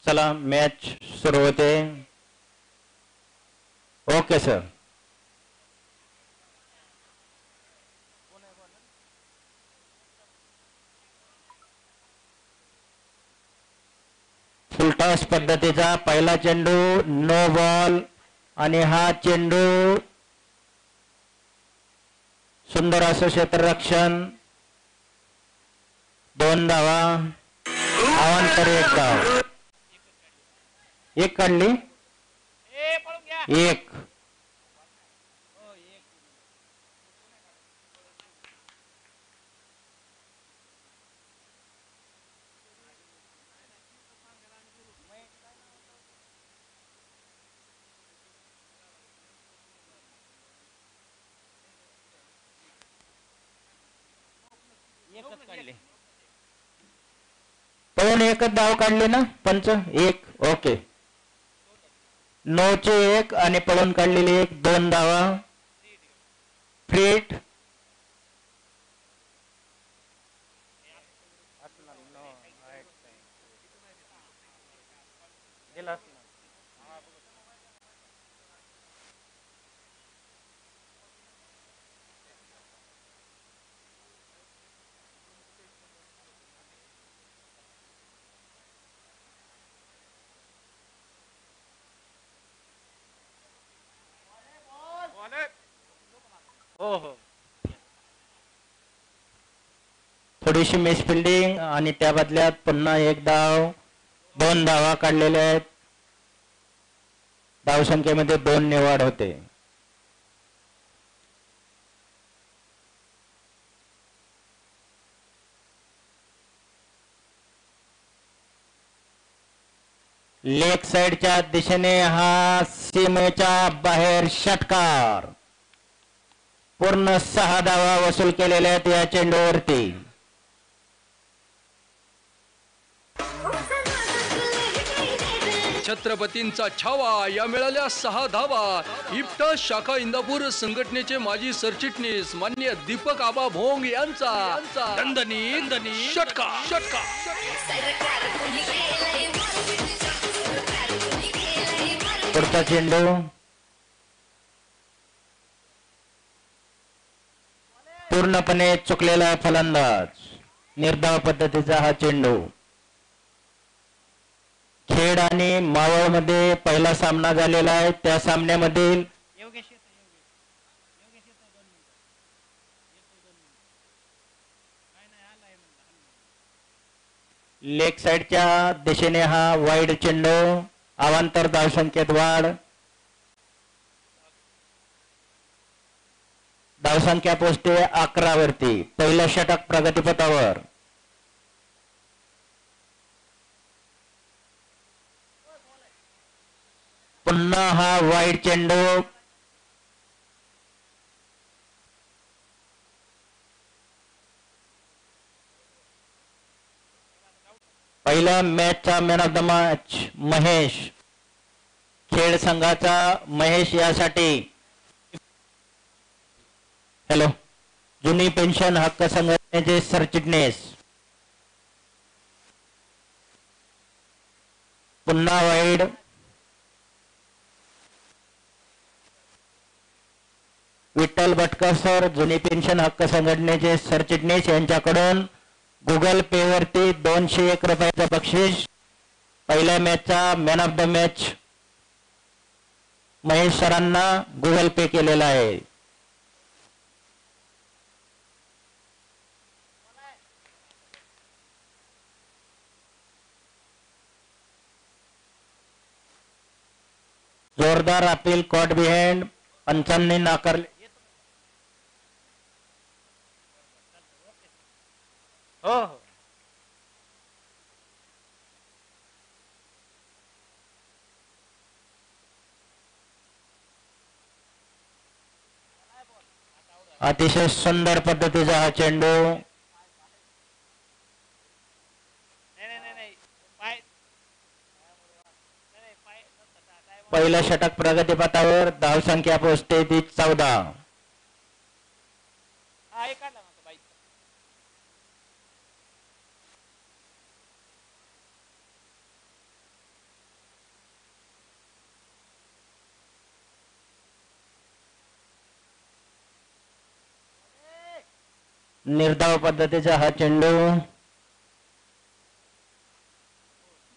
चला मॅच सुरू होते. Okay sir. फुलटॉस पद्धतीचा पहिला चेंडू नो बॉल आणि हा चेंडू सुंदर असं क्षेत्ररक्षण 2 धावा अवांतर 1 धाव. एक काढली 1. पळून एकच धाव काढली ना पंच 1. ओके. 9 चे 1 आणि पळून काढलेली 1. 2 धावा. फ्रीट थोडीशी मिस फिल्डिंग आणि त्या बदल्यात पुन्हा 1 धाव. 2 धावा काढलेल्या आहेत. धावसंख्येमध्ये 2 ने वाढ होते. लेग साइडच्या दिशेने हा सीमेच्या बाहेर षटकार. पूर्ण 6 धावा वसूल केलेल्या आहेत या चेंडूवरती. छत्रपतींचा छावा या मिळाल्या 6 धावा. इप्टास शाखा इंदापूर संघटनेचे माजी सरचिटणीस मान्य दीपक आबा भोंग यांचा दणदणीत षटकार. पुढचा चेंडू पूर्णपणे चुकलेला फलंदाज. निर्धाव पद्धतीचा हा चेंडू. खेड आणि मावळ मध्ये पहिला सामना झालेला आहे. त्या सामन्यामधील लेग साइडच्या दिशेने हा वाईड चेंडू. अवांतर धावसंख्येत वाढ. धावसंख्या पोचते 11 वरती. पहिलं षटक प्रगतीपथावर. पुन्हा हा वाईड चेंडू. पहिल्या मॅचचा man of the match Mahesh. Khed संघाचा महेश यासाठी हॅलो जुनी पेन्शन हक्क संघटनेचे सरचिटणीस. पुन्हा वाईड. विठ्ठल भटकर सर जुनी पेन्शन हक्क संघटनेचे सरचिटणीस यांच्याकडून गुगल पे वरती 201 रुपयाचं बक्षीस. पहिल्या मॅचचा man of the match Mahesh सरांना गुगल पे केलेला आहे. जोरदार अपील कॉट बिहाइंड. पंचांनी नाकारले. हो अतिशय सुंदर पद्धतीचा हा चेंडू. पहिलं षटक प्रगतीपथावर. धावसंख्या पोहोचते ती 14. निर्धाव पद्धतीचा हा चेंडू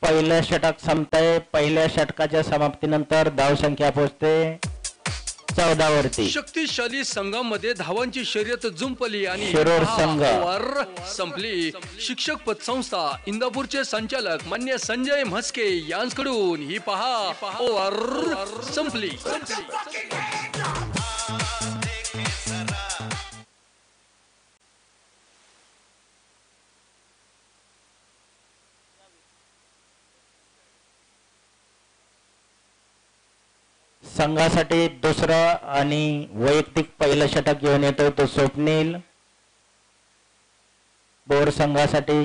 पहिलं षटक संपतंय. पहिल्या षटकाच्या समाप्तीनंतर धावसंख्या पोहोचते 14 वरती. शक्तिशाली संघामध्ये धावांची शर्यत जुंपली आणि शिरूर संघ ओव्हर संपली. शिक्षक पतसंस्था इंदापूरचे संचालक मान्य संजय म्हस्के यांकडून ही पहा ओव्हर संपली. संघासाठी दुसरं आणि वैयक्तिक पहिलं षटक घेऊन येतो तो स्वप्नील बोर संघासाठी.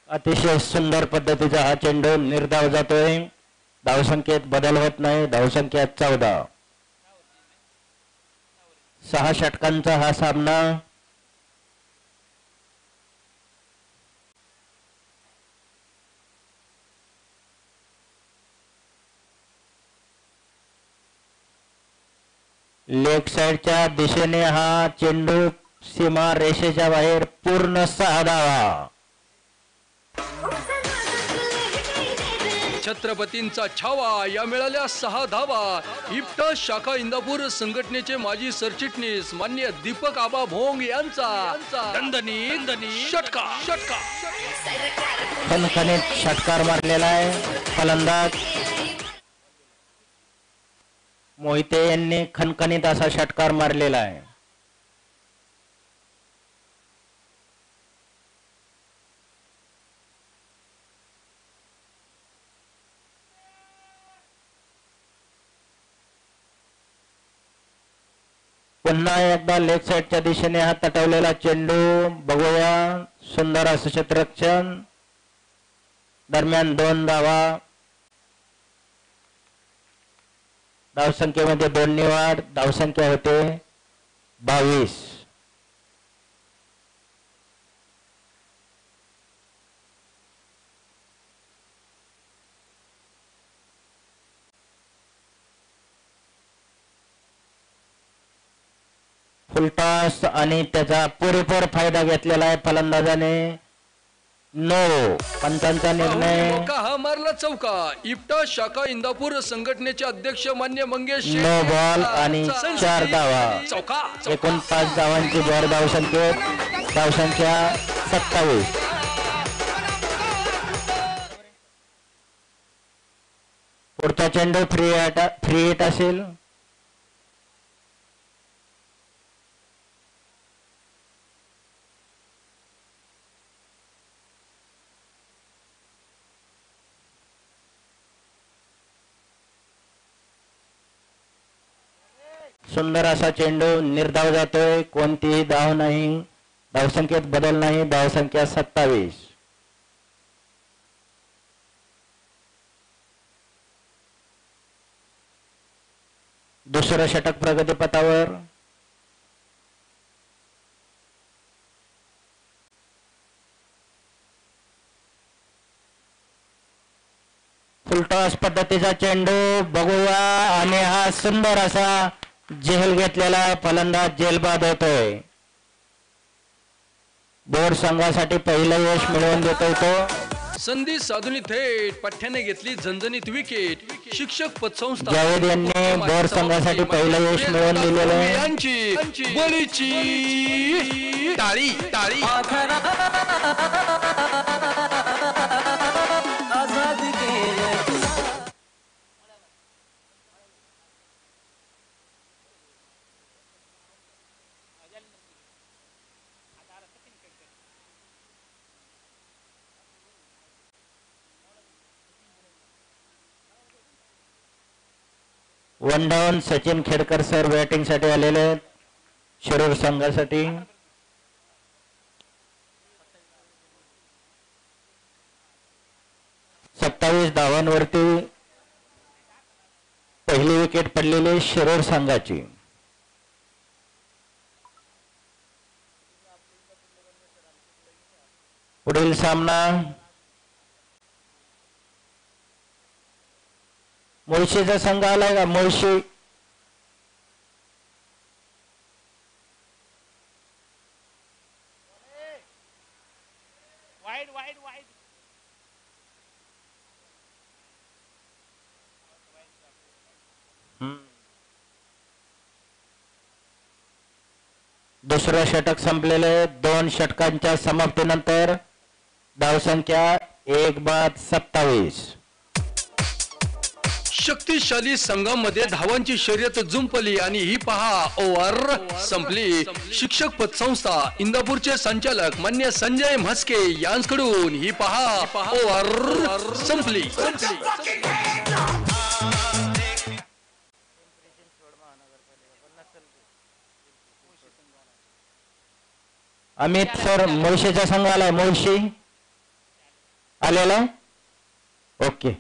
अतिशय सुंदर पद्धतीचा हा चेंडू निर्धाव जातोय. धावसंख्येत बदल होत नाही. धावसंख्या 14. 6 षटकांचा हा सामना. लेग साइडच्या दिशेने हा चेंडू सीमा रेषेच्या बाहेर पूर्ण 6 धावा. छत्रपतींचा छावा या मिळाल्या 6 धावा. इप्टा शाखा इंदापूर संघटनेचे माजी सरचिटणीस मान्य दीपक आबा भोंग यांचा दणदणीत षटकार. खणखणीत षटकार मारलेला आहे. फलंदाज मोहिते यांनी खणखणीत असा षटकार मारलेला आहे. पुन्हा एकदा लेग साइडच्या दिशेने हा तटवलेला चेंडू बघूया. सुंदर असं क्षेत्ररक्षण. दरम्यान 2 धावा. धावसंख्येमध्ये 2 ने वाढ. धावसंख्या होते 22. फुलटॉस आणि त्याचा पुरेपूर फायदा घेतलेला आहे फलंदाजाने. नो. पंचांचा निर्णय हा मारला चौका. इप्टा शाखा इंदापूर संघटनेचे अध्यक्ष मान्य मंगेश नो बॉल आणि 4 धावा. चौका. एकूण 5 धावांची भर धावसंख्येत. धावसंख्या 27. पुढचा चेंडू फ्री हिट असेल. सुंदर असा चेंडू निर्धाव जातोय. कोणतीही धाव नाही. धावसंख्येत बदल नाही. धावसंख्या 27. दुसरं षटक प्रगतीपथावर. फुलटॉस पद्धतीचा चेंडू बघूया आणि हा सुंदर असा झेल घेतलेला फलंदाज जेलबाद होतोय. बोर्ड संघासाठी पहिलं यश मिळवून देतोय तो. संधी साधून थेट पठ्याने घेतली झणझणीत विकेट. शिक्षक पतसंस्था जावेद यांनी बोर्ड संघासाठी पहिलं यश मिळवून दिलेलं आहे. यांची बळीची टाळी. One down. Sachin Khedkar sir batting साठी आलेले शिरूर संघासाठी. सत्तावीस धावांवरती विकेट पडलेली शिरोड संघाची. पुढील सामना मुळशीचा संघ आलाय का? मुळशी दुसरं षटक संपलेले. 2 षटकांच्या समाप्तीनंतर धावसंख्या 1-27. शक्तिशाली संघामध्ये धावांची शर्यत जुंपली आणि ही पहा ओव्हर संपली. शिक्षक पतसंस्था इंदापूरचे संचालक मान्य संजय म्हस्के यांकडून ही पहा ओव्हर संपली. अमित सर मुळशीचा संघ आलाय. मुळशी आलेला. ओके.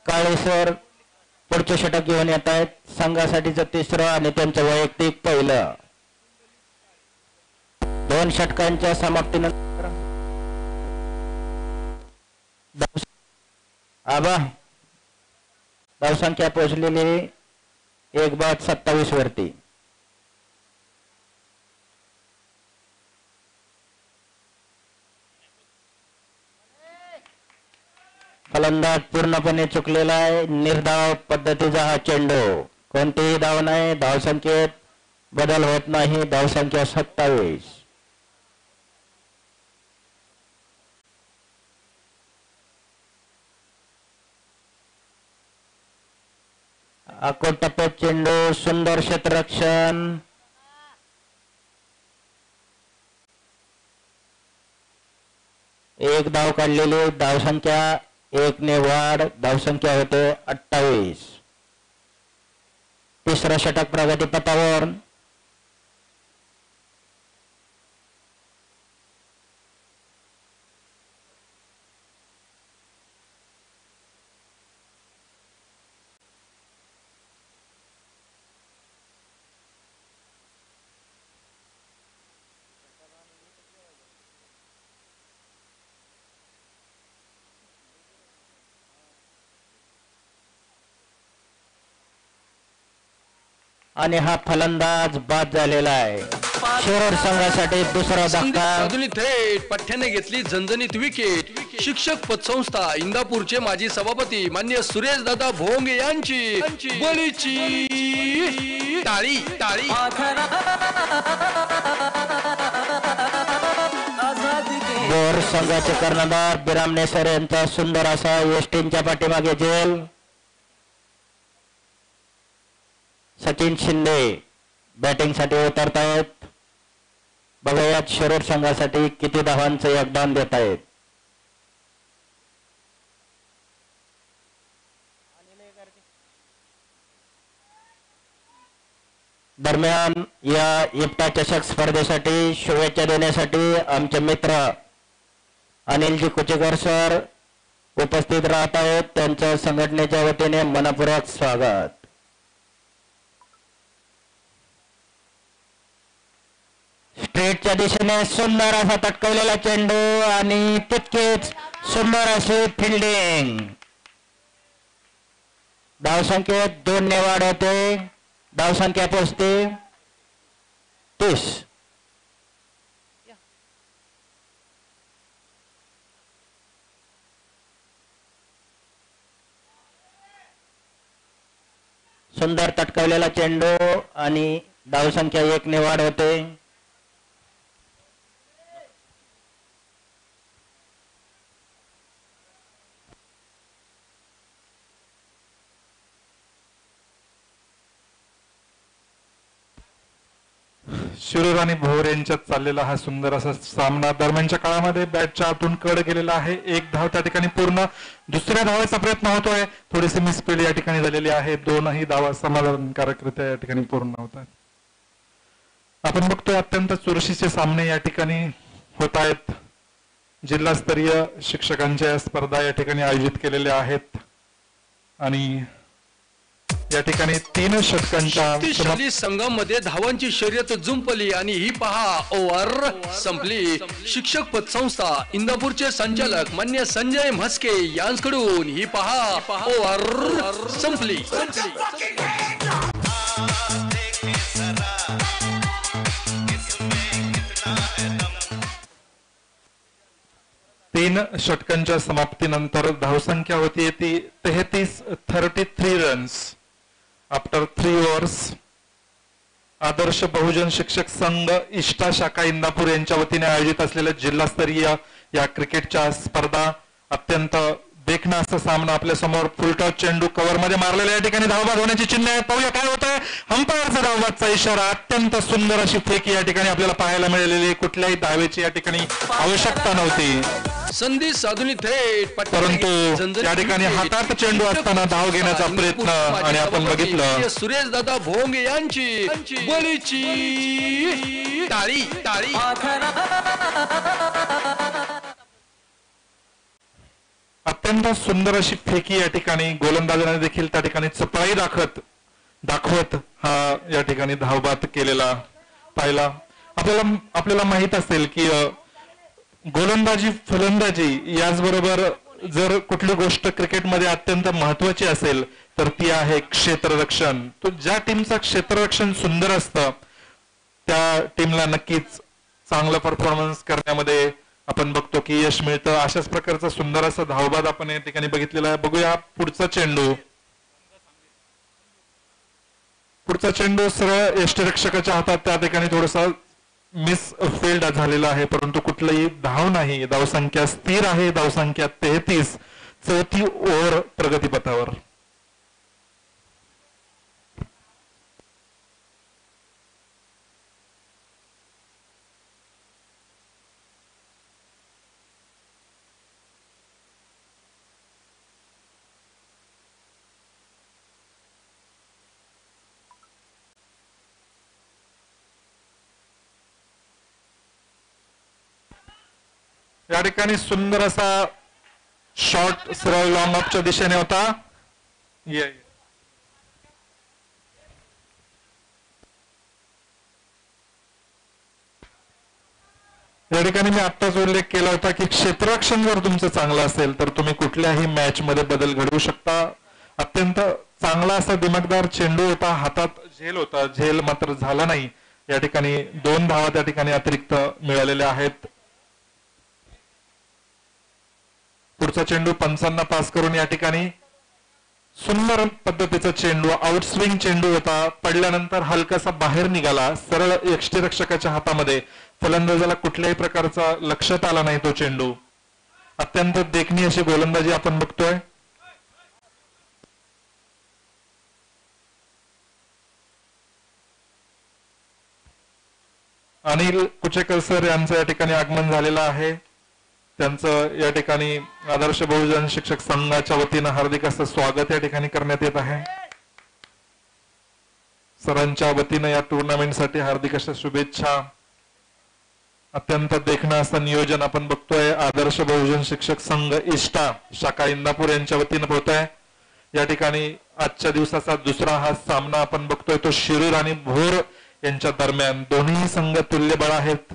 काळे सर पुढचे षटक घेऊन येत आहेत. संघासाठीचं तिसरं आणि त्यांचं वैयक्तिक पहिलं. 2 षटकांच्या समाप्तीनंतर धावसंख्या पोहोचलेली 1-27 वरती. फलंदाज पूर्णपणे चुकलेला आहे. निर्धाव पद्धतीचा हा चेंडू. कोणतीही धाव नाही. धावसंख्येत बदल होत नाही. धावसंख्या 27. अकोट टप्प्यात चेंडू. सुंदर क्षेत्ररक्षण. एक धाव काढलेली. धावसंख्या 1 ने वाढ. धावसंख्या होते 28. तिसरं षटक प्रगतीपथावर. आणि हा फलंदाज बाद झालेला आहे. शिरोड संघासाठी दुसरा धक्का. थेट पठ्याने घेतली झणझणीत विकेट. शिक्षक पतसंस्था इंदापूरचे माजी सभापती मान्य सुरेश दादा भोंग यांची बळीची टाळी टाळी. बोर संघाचे कर्णधार बिरामणे सर यांचा सुंदर असा वेस्टिनच्या पाठीमागे जेल. सचिन शिंदे बॅटिंग साठी उतरतायत. बघूयात शिरोड संघासाठी किती धावांचं योगदान देत आहेत. दरम्यान या इफ्ता चषक स्पर्धेसाठी शुभेच्छा देण्यासाठी आमचे मित्र अनिलजी कुचेकर सर उपस्थित राहत आहेत. त्यांच्या संघटनेच्या वतीने मनपूर्वक स्वागत. स्ट्रेटच्या दिशेने सुंदर असा तटकवलेला चेंडू आणि तितकेच सुंदर अशी फिल्डिंग. धावसंख्येत 2 ने वाढ होते. धावसंख्या पोहोचते 30. सुंदर तटकवलेला चेंडू आणि धावसंख्या 1 ने वाढ होते. शिरूर आणि भोर यांच्यात चाललेला हा सुंदर असा सामना दरम्यानच्या काळामध्ये बॅटच्या आतून कड गेलेला आहे. एक धाव त्या ठिकाणी पूर्ण. दुसऱ्या धावाचा प्रयत्न होतोय. थोडीशी मिसफील्ड या ठिकाणी झालेली आहे. दोनही धावा समाधानकारकरित्या या ठिकाणी पूर्ण होतात. आपण बघतोय अत्यंत चुरशीचे सामने या ठिकाणी होत आहेत. जिल्हास्तरीय शिक्षकांच्या स्पर्धा या ठिकाणी आयोजित केलेल्या आहेत आणि या ठिकाणी 3 षटकांच्या शक्तिशाली संघामध्ये धावांची शर्यत जुंपली आणि ही पहा ओव्हर संपली. शिक्षक पतसंस्था इंदापूरचे संचालक मान्य संजय म्हस्के यांकडून ही पहा ओव्हर संपली. 3 षटकांच्या समाप्तीनंतर धावसंख्या होती ती 33 रन्स आफ्टर 3 ओव्हर्स. आदर्श बहुजन शिक्षक संघ इष्टा शाखा इंदापूर यांच्या वतीने आयोजित असलेल्या जिल्हास्तरीय या क्रिकेटच्या स्पर्धा अत्यंत देखणा असा सामना आपल्या समोर. फुलटॉस चेंडू कव्हर मध्ये मारलेल्या या ठिकाणी धावबाद होण्याची चिन्ह आहे. पाहूया काय होत आहे. अंपायरचा धावबादचा इशारा. अत्यंत सुंदर अशी फेक या ठिकाणी आपल्याला पाहायला मिळालेली. कुठल्याही धावेची या ठिकाणी आवश्यकता नव्हती. संधी साधूनी थेट परंतु या ठिकाणी हातात चेंडू असताना धाव घेण्याचा प्रयत्न आणि आपण बघितलं सुरेश दादा भोंगे यांची बळीची टाळी टाळी. अत्यंत सुंदर अशी फेकी या ठिकाणी गोलंदाजाने देखील त्या ठिकाणी चपळाई दाखवत हा या ठिकाणी धावबाद केलेला पाहिला. आपल्याला माहित असेल की गोलंदाजी फलंदाजी याचबरोबर जर कुठली गोष्ट क्रिकेटमध्ये अत्यंत महत्वाची असेल तर ती आहे क्षेत्ररक्षण. तो ज्या टीमचं क्षेत्ररक्षण सुंदर असतं त्या टीमला नक्कीच चांगला परफॉर्मन्स करण्यामध्ये आपण बघतो की यश मिळतं. अशाच प्रकारचा सुंदर असा धावबाद आपण या ठिकाणी बघितलेला आहे. बघूया पुढचा चेंडू सरळ यष्टिरक्षकाच्या हातात त्या ठिकाणी थोडासा मिस फील्ड झालेला आहे परंतु कुठलाही धाव नाही. धावसंख्या स्थिर आहे. धावसंख्या 33. 4थी ओव्हर प्रगतीपथावर. या ठिकाणी सुंदर असा शॉट सरळ लॉंग ऑफच्या दिशेने होता. या ठिकाणी मी आत्ताच उल्लेख केला होता की क्षेत्ररक्षण जर तुमचं चांगलं असेल तर तुम्ही कुठल्याही मॅच मध्ये बदल घडवू शकता. अत्यंत चांगला असा दिमागदार चेंडू होता. हातात झेल होता. झेल मात्र झाला नाही. या ठिकाणी 2 धावा त्या ठिकाणी अतिरिक्त मिळालेल्या आहेत. पुढचा चेंडू पंचांना पास करून या ठिकाणी सुंदर पद्धतीचा चेंडू आउटस्विंग चेंडू होता. पडल्यानंतर हलकासा बाहेर निघाला. सरळ यष्टिरक्षकाच्या हातामध्ये. फलंदाजाला कुठल्याही प्रकारचा लक्षात आला नाही तो चेंडू. अत्यंत देखणी अशी गोलंदाजी आपण बघतोय. अनिल कुचेकर सर यांचं या ठिकाणी आगमन झालेलं आहे. त्यांचं या ठिकाणी आदर्श बहुजन शिक्षक संघाच्या वतीनं हार्दिक असं स्वागत या ठिकाणी करण्यात येत आहे. सरांच्या वतीनं या टुर्नामेंटसाठी हार्दिक अशा शुभेच्छा. अत्यंत देखणं असं नियोजन आपण बघतोय. आदर्श बहुजन शिक्षक संघ इष्टा शाखा इंदापूर यांच्या वतीनं होत आहे. या ठिकाणी आजच्या दिवसाचा दुसरा हा सामना आपण बघतोय तो शिरूर आणि भोर यांच्या दरम्यान. दोन्ही संघ तुल्यबळ आहेत.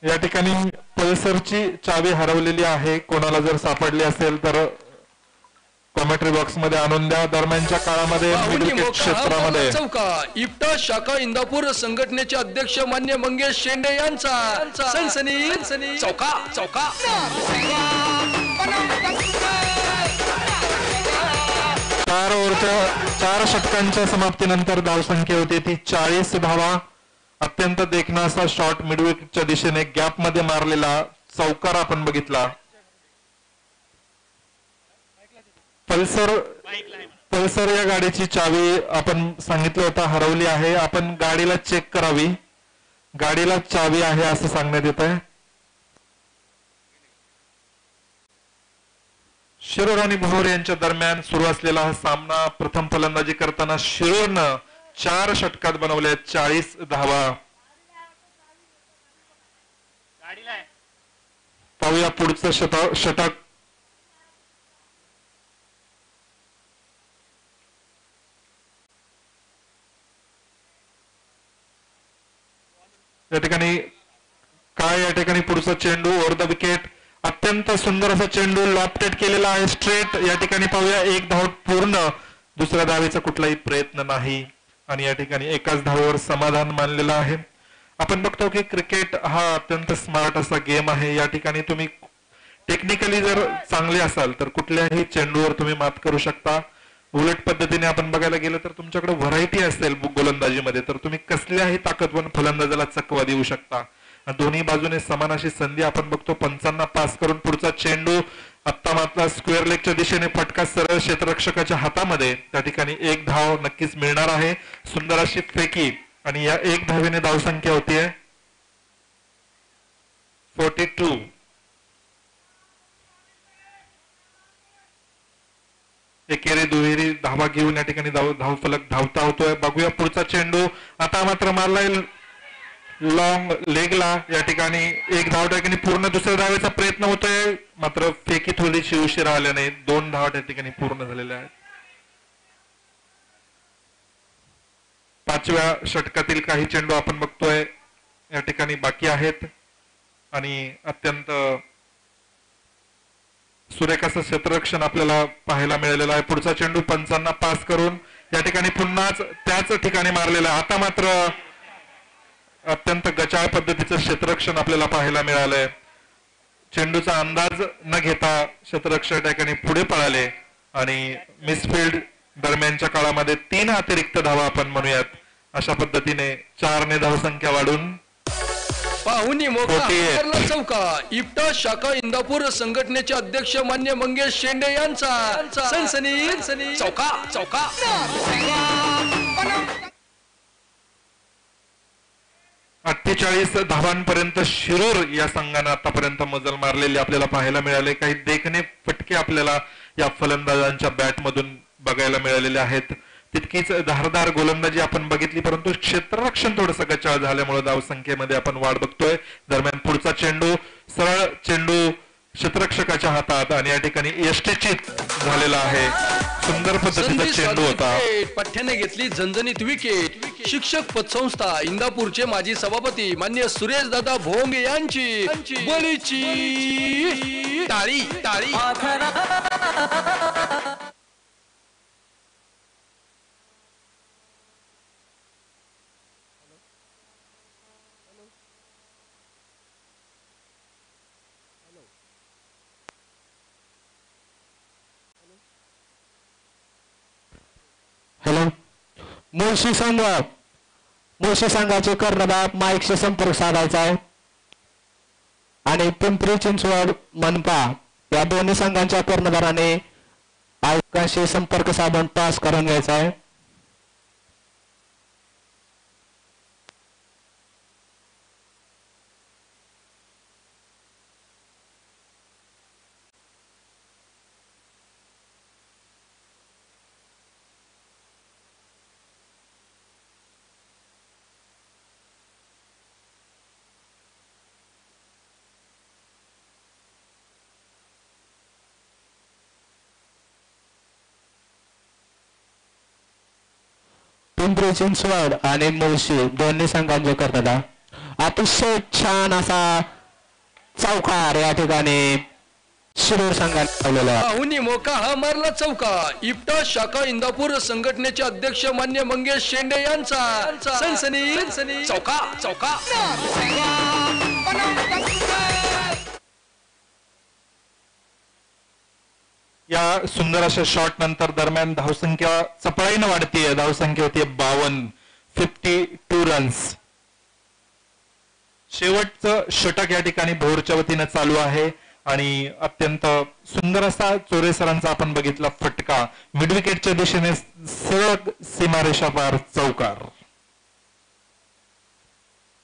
या ठिकाणी पल्सरची चावी हरवलेली आहे. कोणाला जर सापडली असेल तर कॉमेंट्री बॉक्स मध्ये आणून द्या. दरम्यानच्या काळामध्ये पाहुणी क्रिकेट मोका हा क्षेत्रामध्ये पावला चौका इप्टा शाखा इंदापूर संघटनेचे अध्यक्ष मान्य मंगेश शेंडे यांचा सनसनी चौका चौका. 4 ओव्हरच्या 4 षटकांच्या समाप्तीनंतर धावसंख्या होती ती 40 धावा. अत्यंत देखणा असा शॉट मिडविकेटच्या दिशेने गॅप मध्ये मारलेला चौकार आपण बघितला. पल्सर या गाडीची चावी आपण सांगितलं होतं हरवली आहे. आपण गाडीला चेक करावी. गाडीला चावी आहे असं सांगण्यात येत आहे. शिरूर आणि भोर यांच्या दरम्यान सुरू असलेला हा सामना प्रथम फलंदाजी करताना शिरूरनं 4 षटकात बनवले 40 धावा. पाहूया पुढचं षटक. या ठिकाणी या ठिकाणी पुढचा चेंडू ओव्हर द विकेट. अत्यंत सुंदर असा चेंडू लॉफ्टेड केलेला आहे स्ट्रेट. या ठिकाणी पाहूया 1 धाव पूर्ण. दुसऱ्या धावेचा कुठलाही प्रयत्न नाही आणि या ठिकाणी एकाच धावेवर समाधान मानलेलं आहे. आपण बघतो की क्रिकेट हा अत्यंत स्मार्ट असा गेम आहे. या ठिकाणी तुम्ही टेक्निकली जर चांगले असाल तर कुठल्याही चेंडूवर तुम्ही मात करू शकता. उलट पद्धतीने आपण बघायला गेलं तर तुमच्याकडे व्हरायटी असेल गोलंदाजीमध्ये तर तुम्ही कसल्याही ताकदवान फलंदाजाला चकवा देऊ शकता. दोन्ही बाजूने समान अशी संधी आपण बघतो. पंचांना पास करून पुढचा चेंडू आत्ता मात्र स्क्वेअर लेगच्या दिशेने फटका सरळ क्षेत्ररक्षकाच्या हातामध्ये. त्या ठिकाणी 1 धाव नक्कीच मिळणार आहे. सुंदर अशी फेकी आणि या 1 धावेने धावसंख्या होतीये 42. एकेरी दुहेरी धावा घेऊन या ठिकाणी धावफलक धावता होतोय. बघूया पुढचा चेंडू आता मात्र मारलाय लॉंग लेगला. या ठिकाणी 1 धाव ठिकाणी पूर्ण. दुसऱ्या धावेचा प्रयत्न होतोय मात्र फेकी थोडीशी उशिरा आल्या नाही. 2 धावा त्या ठिकाणी पूर्ण झालेल्या आहेत. 5व्या षटकातील काही चेंडू आपण बघतोय या ठिकाणी बाकी आहेत आणि अत्यंत सुरेख असं क्षेत्ररक्षण आपल्याला पाहायला मिळालेलं आहे. पुढचा चेंडू पंचांना पास करून या ठिकाणी पुन्हाच त्याच ठिकाणी मारलेला. आता मात्र अत्यंत गचाळ पद्धतीचं क्षेत्ररक्षण आपल्याला पाहायला मिळालंय. चेंडूचा अंदाज न घेता क्षेत्ररक्षक त्या ठिकाणी पुढे पळाले आणि मिसफिल्ड दरम्यानच्या काळामध्ये 3 अतिरिक्त धावा आपण म्हणूयात. अशा पद्धतीने 4 ने धावसंख्या वाढून पाहुणी मोका चौका इप्टा शाखा इंदापूर संघटनेचे अध्यक्ष मान्य मंगेश शेंडे यांचा सनसनी चौका चौका. 48 धावांपर्यंत शिरूर या संघाने आतापर्यंत मजल मारलेली आपल्याला पाहायला मिळाले. काही देखणे फटके आपल्याला या फलंदाजांच्या बॅटमधून बघायला मिळालेले आहेत. तितकीच धारदार गोलंदाजी आपण बघितली परंतु क्षेत्ररक्षण थोडंसं गचाळ झाल्यामुळे धावसंख्येमध्ये आपण वाढ बघतोय. दरम्यान पुढचा चेंडू सरळ चेंडू क्षेत्ररक्षकाच्या हातात आणि या ठिकाणी यष्टीचित झालेला आहे. सुंदर पद्धतीचा चेंडू होता. पठ्याने घेतली झणझणीत विकेट. शिक्षक पतसंस्था इंदापूरचे माजी सभापती मान्य सुरेश दादा भोंग यांची बळीची टाळी टाळी. हॅलो. मुळशी संघाचे कर्णधार माईकशी संपर्क साधायचा आहे आणि पिंपरी चिंचवड मनपा या दोन्ही संघांच्या कर्णधाराने आयोगाशी संपर्क साधून टॉस करून घ्यायचा आहे. पिंपरी चिंचवड आणि मुळशी दोन्ही संघांचे कर्णधार अतिशय छान असा चौकार या ठिकाणी शिरूर संघाने लावलेला आहे. पाहुणी मोका हा मारला चौका. इफ्टा शाखा इंदापूर संघटनेचे अध्यक्ष मान्य मंगेश शेंडे यांचा सनसनी चौका चौका. या सुंदर अशा शॉट नंतर दरम्यान धावसंख्या चपळाईनं वाढतीये. धावसंख्या होतीये 52, 52 रन्स. शेवटचं षटक या ठिकाणी भोरच्या वतीनं चालू आहे आणि अत्यंत सुंदर असा चोरे सरांचा आपण बघितला फटका मिड विकेटच्या दिशेने सरळ सीमारेषा पार चौकार.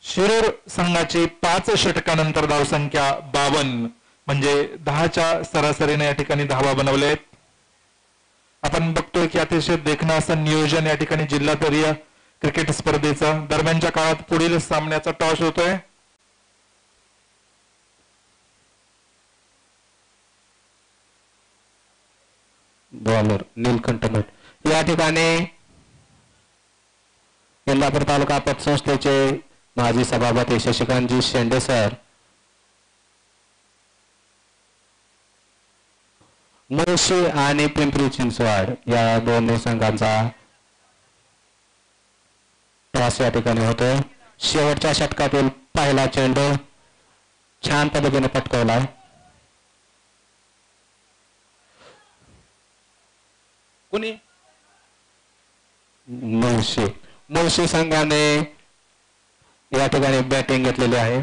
शिरूर संघाची 5 षटकानंतर धावसंख्या 52 म्हणजे 10च्या सरासरीने या ठिकाणी धावा बनवलेत. आपण बघतोय की अतिशय देखणं असं नियोजन या ठिकाणी जिल्हास्तरीय क्रिकेट स्पर्धेचं. दरम्यानच्या काळात पुढील सामन्याचा टॉस होतोय. बॉलर नीलकंठ भट. या ठिकाणी इंदापूर तालुका पतसंस्थेचे माजी सभापती शशिकांतजी शेंडे सर, मुळशी आणि पिंपरी चिंचवड या दोन्ही संघांचा टॉस या ठिकाणी होतोय. शेवटच्या षटकातील पहिला चेंडू छान पद्धतीने पटकवला. कोणी मुळशी संघाने या ठिकाणी बॅटिंग घेतलेली आहे.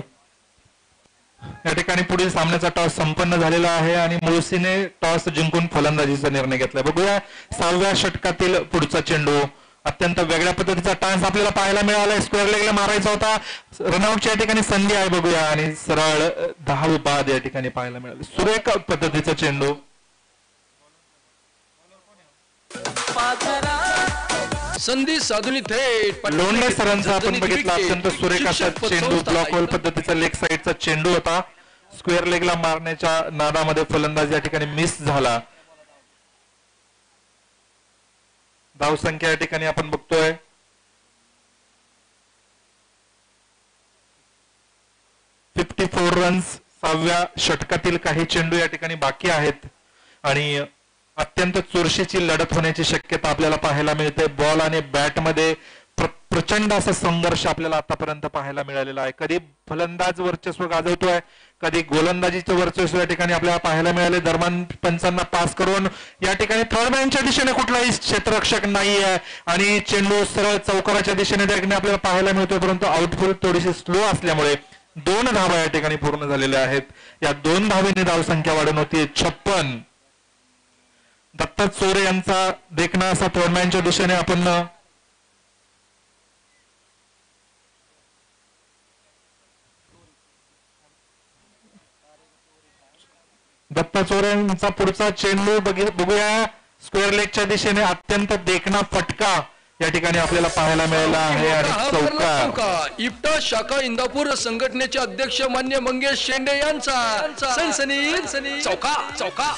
या ठिकाणी पुढील सामन्याचा टॉस संपन्न झालेला आहे आणि मुळशीने टॉस जिंकून फलंदाजीचा निर्णय घेतलाय. बघूया 6व्या षटकातील पुढचा चेंडू. अत्यंत वेगळ्या पद्धतीचा टान्स आपल्याला पाहायला मिळालाय. स्क्वेअर लेगला मारायचा होता. रनआउटची या ठिकाणी संधी आहे. बघूया आणि सरळ धाव बाद या ठिकाणी पाहायला मिळाली. सुरेख पद्धतीचा चेंडू. संधी साधुनी थेट लोंढे सरांचा आपण बघितला अत्यंत सुरेख असा चेंडू. ब्लॉक होल पद्धतीचा लेग साईडचा चेंडू होता. स्क्वेअर लेगला मारण्याच्या नादामध्ये फलंदाज या ठिकाणी मिस झाला. धावसंख्या या ठिकाणी आपण बघतोय 54 रन्स. 6व्या षटकातील काही चेंडू या ठिकाणी बाकी आहेत आणि अत्यंत चुरशीची लढत होण्याची शक्यता आपल्याला पाहायला मिळते. बॉल आणि बॅट मध्ये प्रचंड असा संघर्ष आपल्याला आतापर्यंत पाहायला मिळालेला आहे. कधी फलंदाज वर्चस्व गाजवतोय, कधी गोलंदाजीचं वर्चस्व या ठिकाणी आपल्याला पाहायला मिळाले. दरम्यान पंचांना पास करून या ठिकाणी थर्ड मॅनच्या दिशेने कुठलाही क्षेत्ररक्षक नाहीये आणि चेंडू सरळ चौकाराच्या दिशेने त्या ठिकाणी आपल्याला पाहायला मिळतोय. परंतु आउटफुल थोडीशी स्लो असल्यामुळे 2 धावा या ठिकाणी पूर्ण झालेल्या आहेत. या 2 धावेने धावसंख्या वाढून होती 56. दत्ता चोरे यांचा देखणा असा थर्डमॅनच्या दिशेने आपण दत्ता चोरे यांचा पुढचा चेंडू बघूया. स्क्वेअर लेगच्या दिशेने अत्यंत देखणा फटका या ठिकाणी आपल्याला पाहायला मिळाला आहे आणि चौका. इफ्टा शाखा इंदापूर संघटनेचे अध्यक्ष मान्य मंगेश शेंडे यांचा सनसनी चौका चौका.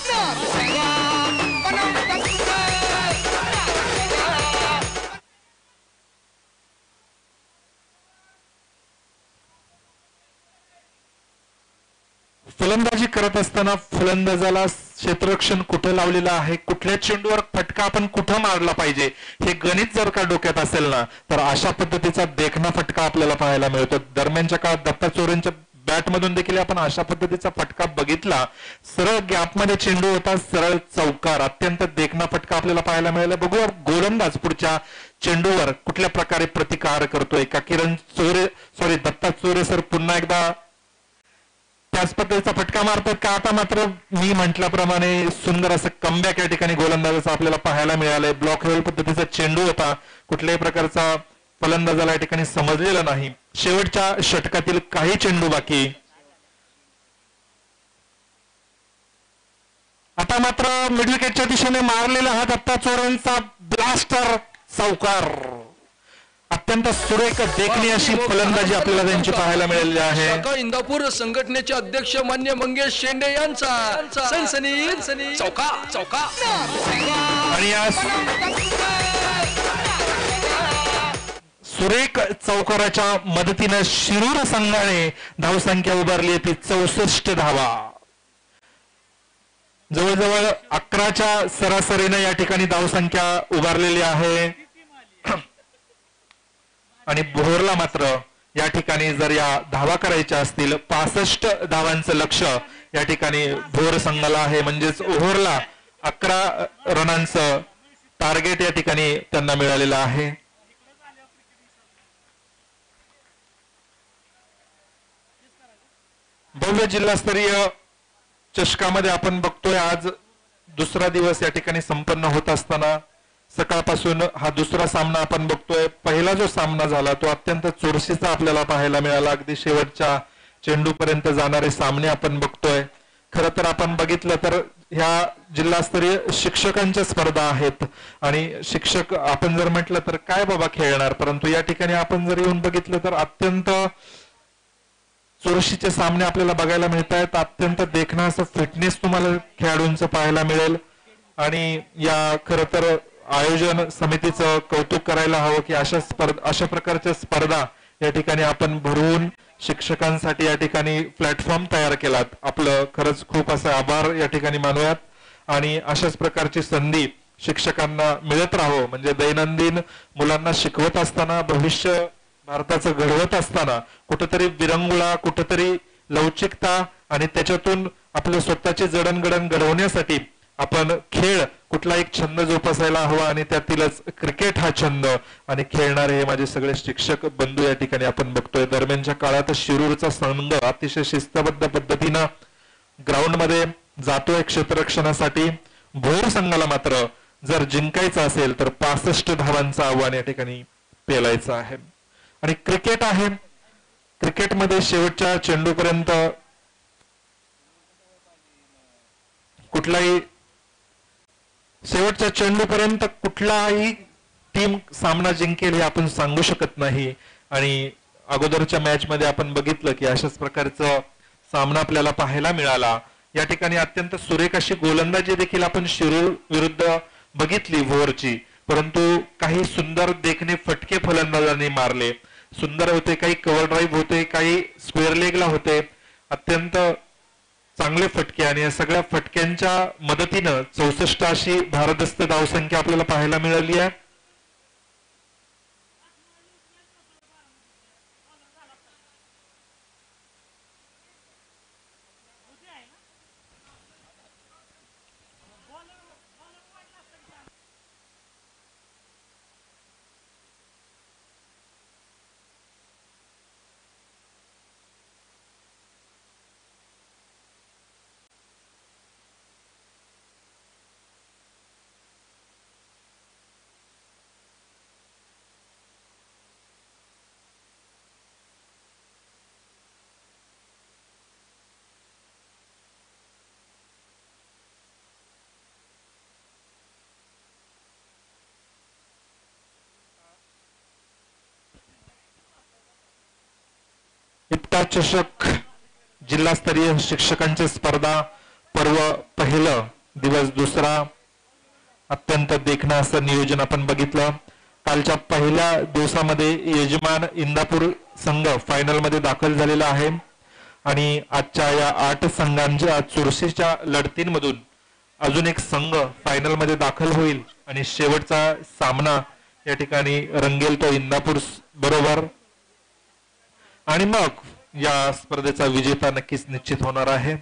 फलंदाजी करत असताना फलंदाजाला क्षेत्ररक्षण कुठं लावलेलं आहे, कुठल्या चेंडूवर फटका आपण कुठं मारला पाहिजे, हे गणित जर का डोक्यात असेल ना तर अशा पद्धतीचा देखणा फटका आपल्याला पाहायला मिळतो. दरम्यानच्या काळात दत्ता चोरेंच्या बॅट मधून देखील आपण अशा पद्धतीचा फटका बघितला. सरळ गॅप मध्ये चेंडू होता, सरळ चौकार. अत्यंत देखणा फटका आपल्याला पाहायला मिळाला. बघूया गोलंदाज पुढच्या चेंडूवर कुठल्या प्रकारे प्रतिकार करतोय का. दत्ता चोरे सर पुन्हा एकदा त्याच पद्धतीचा फटका मारतात का. आता मात्र मी म्हटल्याप्रमाणे सुंदर असं कमबॅक या ठिकाणी गोलंदाजाचं आपल्याला पाहायला मिळालंय. ब्लॉक रोल पद्धतीचा चेंडू होता. कुठल्याही प्रकारचा फलंदाजाला या ठिकाणी समजलेला नाही. शेवटच्या षटकातील काही चेंडू बाकी. आता मात्र मिड विकेटच्या दिशेने मारलेला हा दत्ता चोरेंचा ब्लास्टर चौकार. अत्यंत सुरेख देखणी अशी फलंदाजी आपल्याला त्यांची पाहायला मिळालेली आहे. इंदापूर संघटनेचे अध्यक्ष मान्य मंगेश शेंडे यांचा सनसनी चौका चौका. आणि या सुरेख चौकाराच्या मदतीने शिरूर संघाने धावसंख्या उभारली ती 64 धावा. जवळजवळ 11च्या सरासरीने या ठिकाणी धावसंख्या उभारलेली आहे आणि भोरला मात्र या ठिकाणी जर या धावा करायच्या असतील 65 धावांचं लक्ष या ठिकाणी भोर संघाला आहे. म्हणजेच ओव्हरला 11 रनांचं टार्गेट या ठिकाणी त्यांना मिळालेलं आहे. भव्य जिल्हास्तरीय चषकामध्ये आपण बघतोय आज दुसरा दिवस या ठिकाणी संपन्न होत असताना सकाळपासून हा दुसरा सामना आपण बघतोय. पहिला जो सामना झाला तो अत्यंत चुरशीचा आपल्याला पाहायला मिळाला. अगदी शेवटच्या चेंडूपर्यंत जाणारे सामने आपण बघतोय. खरं तर आपण बघितलं तर ह्या जिल्हास्तरीय शिक्षकांच्या स्पर्धा आहेत आणि शिक्षक आपण जर म्हटलं तर काय बाबा खेळणार, परंतु या ठिकाणी आपण जर येऊन बघितलं तर अत्यंत चुरशीचे सामने आपल्याला बघायला मिळत आहेत. अत्यंत देखणं असं फिटनेस तुम्हाला खेळाडूंचं पाहायला मिळेल आणि या खरं तर आयोजन समितीचं कौतुक करायला हवं की अशा प्रकारच्या स्पर्धा या ठिकाणी आपण भरवून शिक्षकांसाठी या ठिकाणी प्लॅटफॉर्म तयार केलात. आपलं खरंच खूप असं आभार या ठिकाणी मानूयात आणि अशाच प्रकारची संधी शिक्षकांना मिळत राहावं. म्हणजे दैनंदिन मुलांना शिकवत असताना भविष्य भारताचं घडवत असताना कुठेतरी विरंगुळा, कुठेतरी लवचिकता आणि त्याच्यातून आपलं स्वतःचे जडणघडण घडवण्यासाठी आपण खेळ कुठला एक छंद जोपासायला हवा आणि त्यातीलच क्रिकेट हा छंद आणि खेळणारे हे माझे सगळे शिक्षक बंधू या ठिकाणी आपण बघतोय. दरम्यानच्या काळात शिरूरचा संघ अतिशय शिस्तबद्ध पद्धतीनं ग्राउंडमध्ये जातोय क्षेत्ररक्षणासाठी. भोर संघाला मात्र जर जिंकायचं असेल तर 65 धावांचं आव्हान या ठिकाणी पेलायचं आहे. आणि क्रिकेट आहे, क्रिकेटमध्ये शेवटच्या चेंडूपर्यंत कुठलाही टीम सामना जिंकेल हे आपण सांगू शकत नाही. आणि अगोदरच्या मॅच मध्ये आपण बघितलं की अशाच प्रकारचा सामना आपल्याला पाहायला मिळाला. या ठिकाणी अत्यंत सुरेख अशी गोलंदाजी देखील आपण शिरूर विरुद्ध बघितली भोरची, परंतु काही सुंदर देखणे फटके फलंदाजांनी मारले. सुंदर होते, काही कव्हर ड्राईव्ह होते, काही स्क्वेअर लेगला होते. अत्यंत चांगले फटके आणि या सगळ्या फटक्यांच्या मदतीनं 64 अशी भारदस्त धावसंख्या आपल्याला पाहायला मिळाली आहे. इफ्तार चषक जिल्हास्तरीय शिक्षकांची स्पर्धा पर्व पहिलं दिवस दुसरा. अत्यंत देखणं असं नियोजन आपण बघितलं. कालच्या पहिल्या दिवसामध्ये यजमान इंदापूर संघ फायनल मध्ये दाखल झालेला आहे आणि आजच्या या 8 संघांच्या चुरशीच्या लढतींमधून अजून एक संघ फायनल मध्ये दाखल होईल आणि शेवटचा सामना या ठिकाणी रंगेल तो इंदापूर बरोबर. आणि मग या स्पर्धेचा विजेता नक्कीच निश्चित होणार आहे.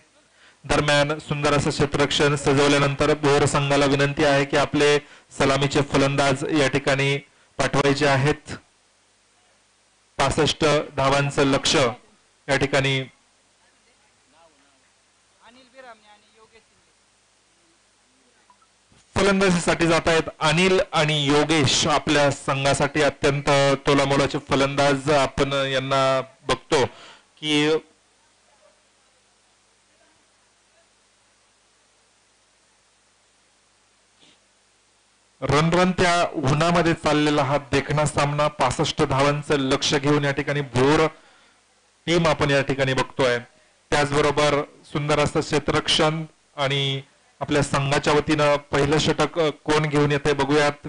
दरम्यान सुंदर असं क्षेत्ररक्षण सजवल्यानंतर भोर संघाला विनंती आहे की आपले सलामीचे फलंदाज या ठिकाणी पाठवायचे आहेत. 65 धावांचं लक्ष या ठिकाणी फलंदाजीसाठी जात आहेत. अनिल आणि योगेश आपल्या संघासाठी अत्यंत तोलामोलाचे फलंदाज आपण यांना बघतो की रणरणत्या उन्हामध्ये चाललेला हा देखणा सामना 65 धावांचं लक्ष घेऊन या ठिकाणी भोर टीम आपण या ठिकाणी बघतोय. त्याचबरोबर सुंदर असं क्षेत्ररक्षण आणि आपल्या संघाच्या वतीनं पहिलं षटक कोण घेऊन येते बघूयात.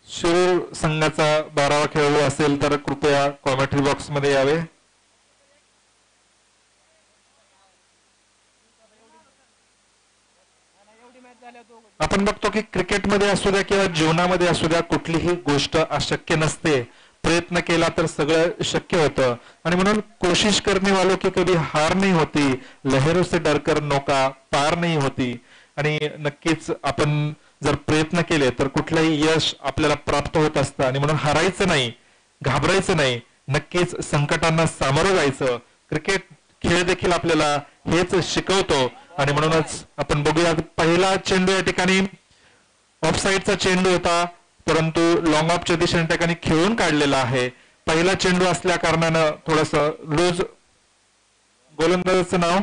शिरूर संघाचा 12वा खेळाडू असेल तर कृपया कॉमेंट्री बॉक्स मध्ये यावे. आपण बघतो की क्रिकेटमध्ये असू द्या किंवा जीवनामध्ये असू द्या कुठलीही गोष्ट अशक्य नसते. प्रयत्न केला तर सगळं शक्य होतं आणि म्हणून कोशिश करने वालों की कधी हार नाही होती, लहरों से डरकर नौका पार नाही होती. आणि नक्कीच आपण जर प्रयत्न केले तर कुठलंही यश आपल्याला प्राप्त होत असतं आणि म्हणून हारायचं नाही, घाबरायचं नाही, नक्कीच संकटांना सामोरं जायचं. क्रिकेट खेळ देखील आपल्याला हेच शिकवतो आणि म्हणूनच आपण बघूया पहिला चेंडू या ठिकाणी ऑफसाईडचा चेंडू होता परंतु लॉंग ऑफच्या दिशेने त्या ठिकाणी खेळून काढलेला आहे. पहिला चेंडू असल्या कारणानं थोडस लूज. गोलंदाजाचं नाव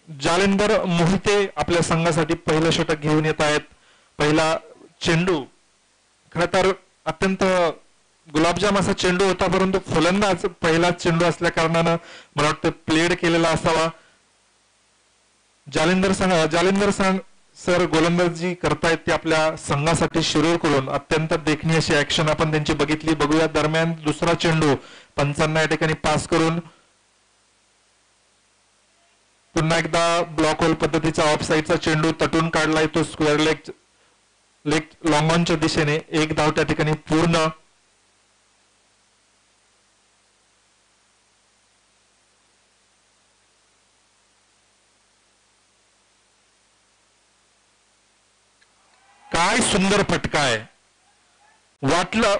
जालिंदर मोहिते आपल्या संघासाठी पहिलं षटक घेऊन येत आहेत. पहिला चेंडू खर तर अत्यंत गुलाबजाम असा चेंडू होता परंतु फलंदाज पहिला चेंडू असल्या कारणानं मला वाटतं प्लेड केलेला असावा. जालिंदर सर गोलंदाजी करतायत ते आपल्या संघासाठी शिरूर करून अत्यंत देखणी अशी ऍक्शन आपण त्यांची बघितली. बघूया दरम्यान दुसरा चेंडू पंचांना या ठिकाणी पास करून पुन्हा एकदा ब्लॉक होल पद्धतीचा ऑफ साईडचा चेंडू तटून काढलाय. तो स्क्वेअर लेग लॉंग ऑनच्या दिशेने एक धाव त्या ठिकाणी पूर्ण. काय सुंदर फटका आहे, वाटलं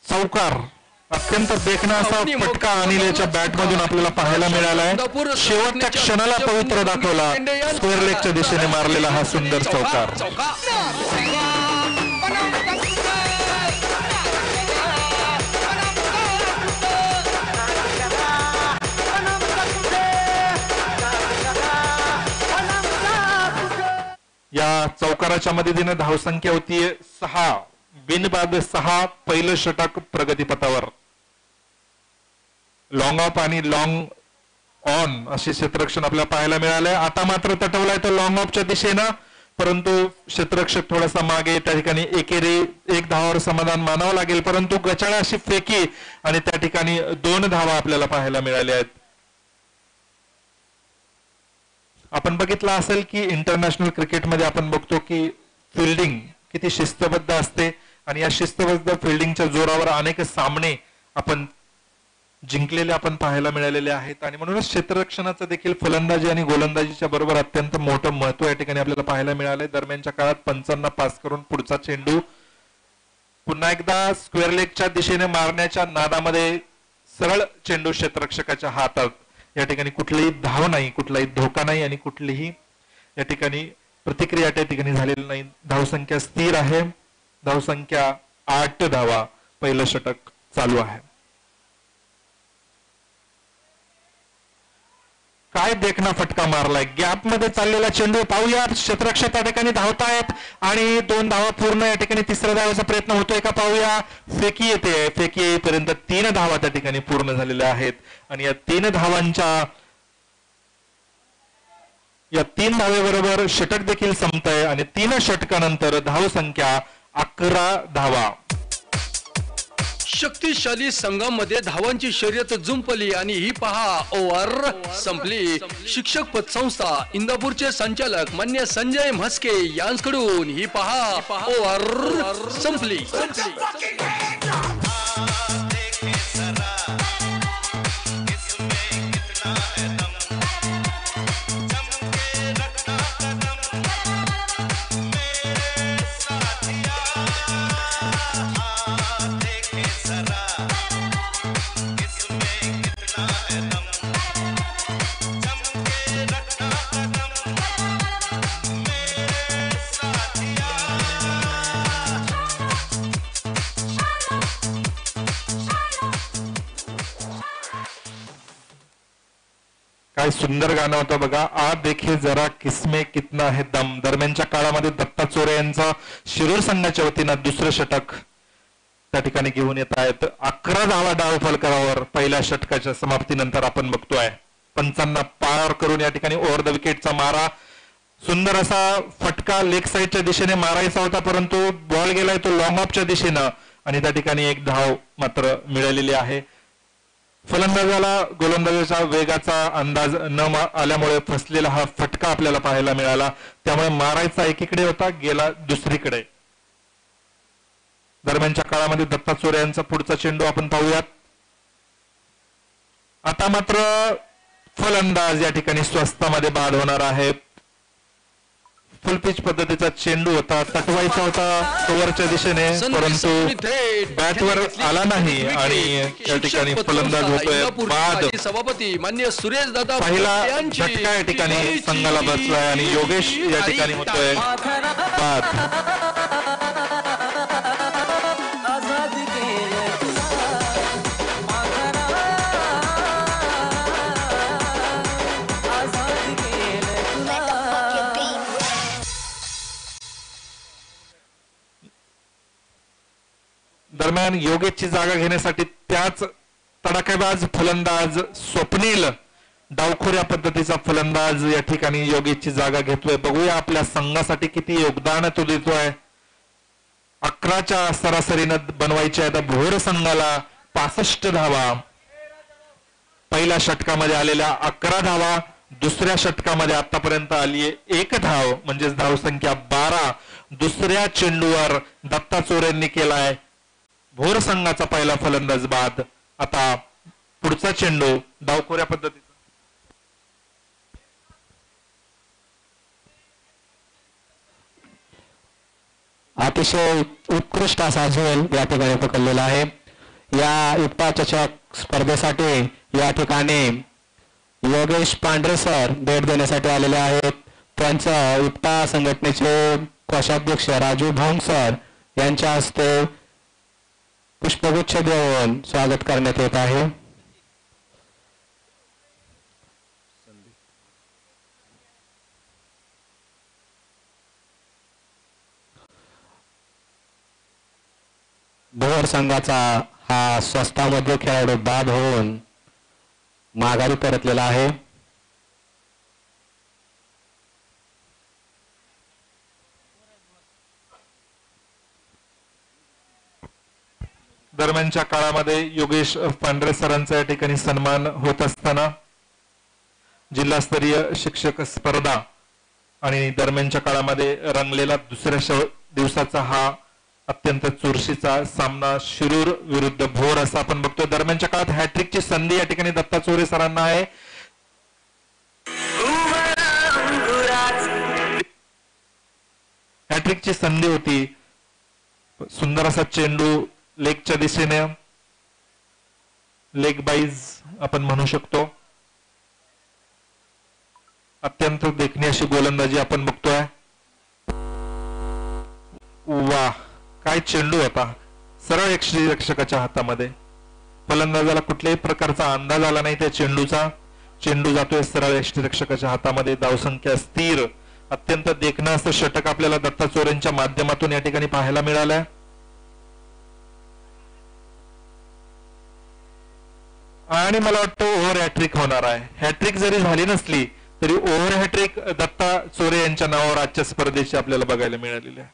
चौकार. अत्यंत देखणा असा फटका अनिलच्या बॅट मधून आपल्याला पाहायला मिळालाय. शेवटच्या क्षणाला पवित्र दाखवला स्क्वेअर लेगच्या दिशेने मारलेला हा सुंदर चौकार. या चौकाराच्या मदतीने धावसंख्या होती 6, बिनबाद 6. पहिलं षटक प्रगतीपथावर. लॉंग ऑफ आणि लॉंग ऑन असे क्षेत्ररक्षण आपल्याला पाहायला मिळालंय. आता मात्र तटवलाय तो लॉंग ऑफच्या दिशेनं परंतु क्षेत्ररक्षक थोडासा मागे. त्या ठिकाणी एकेरी एक धावावर समाधान मानावं लागेल परंतु गचाळ अशी फेकी आणि त्या ठिकाणी 2 धावा आपल्याला पाहायला मिळाल्या आहेत. आपण बघितलं असेल की इंटरनॅशनल क्रिकेटमध्ये आपण बघतो की फिल्डिंग किती शिस्तबद्ध असते आणि या शिस्तबद्ध फिल्डिंगच्या जोरावर अनेक सामने आपण जिंकलेले आपण पाहायला मिळालेले आहेत. आणि म्हणूनच क्षेत्ररक्षणाचं देखील फलंदाजी आणि गोलंदाजीच्या बरोबर अत्यंत मोठं महत्व या ठिकाणी आपल्याला पाहायला मिळालंय. दरम्यानच्या काळात पंचांना पास करून पुढचा चेंडू पुन्हा एकदा स्क्वेअर लेगच्या दिशेने मारण्याच्या नादामध्ये सरळ चेंडू क्षेत्ररक्षकाच्या हातात. या ठिकाणी कुठलीही धाव नाही, कुठलाही धोका नाही आणि कुठलीही या ठिकाणी प्रतिक्रिया त्या ठिकाणी झालेली नाही. धावसंख्या स्थिर आहे. धावसंख्या 8 धावा. पहिलं षटक चालू आहे. काय देखना फटका मारलाय. गॅप मध्ये चाललेला चेंडू पाहूया. क्षेत्ररक्षक त्या ठिकाणी धावतायत आणि 2 धावा पूर्ण. या ठिकाणी तिसऱ्या धावाचा प्रयत्न होतोय का पाहूया. फेकी येते. फेकी येईपर्यंत 3 धावा त्या ठिकाणी पूर्ण झालेल्या आहेत आणि या 3 धावांच्या या 3 धावेबरोबर षटक देखील संपतंय आणि 3 षटकानंतर धावसंख्या 11 धावा. शक्तिशाली संघामध्ये धावांची शर्यत जुंपली आणि ही पहा ओव्हर संपली. शिक्षक पतसंस्था इंदापूरचे संचालक मान्य संजय म्हस्के यांकडून ही पहा ओव्हर संपली. काय सुंदर गाणं होतं बघा. आ देखे जरा किसमे कितना है दम. दरम्यानच्या काळामध्ये दत्ता चोरे यांचा शिरूर संघाच्या वतीनं दुसरं षटक त्या ठिकाणी घेऊन येत आहेत. 11 धावा डाव फलकावर पहिल्या षटकाच्या समाप्तीनंतर आपण बघतोय. पंचांना पार करून या ठिकाणी ओव्हर द विकेटचा मारा सुंदर असा फटका लेग साईडच्या दिशेने मारायचा होता, परंतु बॉल गेलाय तो लॉंग ऑफच्या दिशेनं आणि त्या ठिकाणी एक धाव मात्र मिळालेली आहे. फलंदाजाला गोलंदाजाच्या वेगाचा अंदाज न आल्यामुळे फसलेला हा फटका आपल्याला पाहायला मिळाला. त्यामुळे मारायचा एकीकडे होता, गेला दुसरीकडे. दरम्यानच्या काळामध्ये दत्ता चोरे यांचा पुढचा चेंडू आपण पाहूयात. आता मात्र फलंदाज या ठिकाणी स्वस्तामध्ये बाद होणार आहे. फुल पिच पद्धतीचा चेंडू होता, तटवायचा होता ओव्हरच्या दिशेने, परंतु बॅटवर आला नाही आणि या ठिकाणी फलंदाज होतोय बाद. सभापती मान्य सुरेश दादा पहिला झटका या ठिकाणी संघाला बसलाय आणि योगेश या ठिकाणी होतोय बाद. दरम्यान योगेशची जागा घेण्यासाठी त्याच तडाखेबाज फलंदाज स्वप्नील, डावखोऱ्या पद्धतीचा फलंदाज या ठिकाणी योगेशची जागा घेतोय. बघूया आपल्या संघासाठी किती योगदान तो देतोय. 11च्या सरासरीनं बनवायची आहे भोर संघाला 65 धावा. पहिल्या षटकामध्ये आलेल्या 11 धावा, दुसऱ्या षटकामध्ये आतापर्यंत आली आहे 1 धाव, म्हणजेच धावसंख्या 12. दुसऱ्या चेंडूवर दत्ता चोरेंनी केलाय भोर संघाचा पहिला फलंदाज बाद. आता पुढचा चेंडू डावखोऱ्या पद्धतीचा अतिशय उत्कृष्ट असा झोल या ठिकाणी पकडलेला आहे. या इप्पा चषक स्पर्धेसाठी या ठिकाणी योगेश पांढरे सर भेट देण्यासाठी आलेले आहेत. त्यांचं इप्पा संघटनेचे कोषाध्यक्ष राजू भोंग सर यांच्या हस्ते पुष्पगुच्छ देऊन स्वागत करण्यात येत आहे. भोर संघाचा हा स्वस्तामध्ये खेळाडू बाद होऊन माघारी परतलेला आहे. दरम्यानच्या काळामध्ये योगेश पांढरे सरांचा या ठिकाणी सन्मान होत असताना जिल्हास्तरीय शिक्षक स्पर्धा आणि दरम्यानच्या काळामध्ये रंगलेला दुसऱ्या दिवसाचा हा अत्यंत चुरशीचा सामना शिरूर विरुद्ध भोर असा आपण बघतोय. दरम्यानच्या काळात हॅट्रिकची संधी या ठिकाणी दत्ता चोरे सरांना आहे. हॅट्रिकची संधी होती. सुंदर असा चेंडू लेगच्या दिशेने, लेग बाईज आपण म्हणू शकतो. अत्यंत देखणी अशी गोलंदाजी आपण बघतोय. वा, काय चेंडू होता, सरळ यष्टिरक्षकाच्या हातामध्ये. फलंदाजाला कुठल्याही प्रकारचा अंदाज आला नाही त्या चेंडूचा. चेंडू जातोय सरळ यष्टिरक्षकाच्या हातामध्ये. धावसंख्या स्थिर. अत्यंत देखणं असं षटक आपल्याला दत्ता चोरेंच्या माध्यमातून या ठिकाणी पाहायला मिळालंय. आणि मला वाटतं ओव्हर हॅट्रिक होणार आहे. हॅट्रिक जरी झाली नसली तरी ओव्हर हॅट्रिक दत्ता चोरे यांच्या नावावर आजच्या स्पर्धेची आपल्याला बघायला मिळालेली आहे.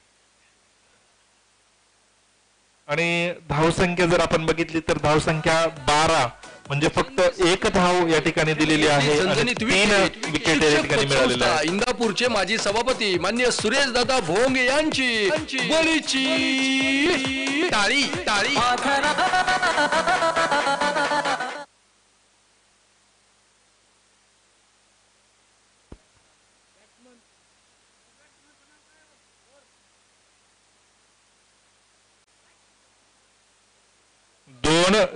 आणि धावसंख्या जर आपण बघितली तर धावसंख्या 12, म्हणजे फक्त 1 धाव या ठिकाणी दिलेली आहे आणि 3 विकेट या ठिकाणी मिळालेल्या आहेत. इंदापूरचे माजी सभापती मान्य सुरेश दादा भोंग यांची बोलीची टाळी टाळी.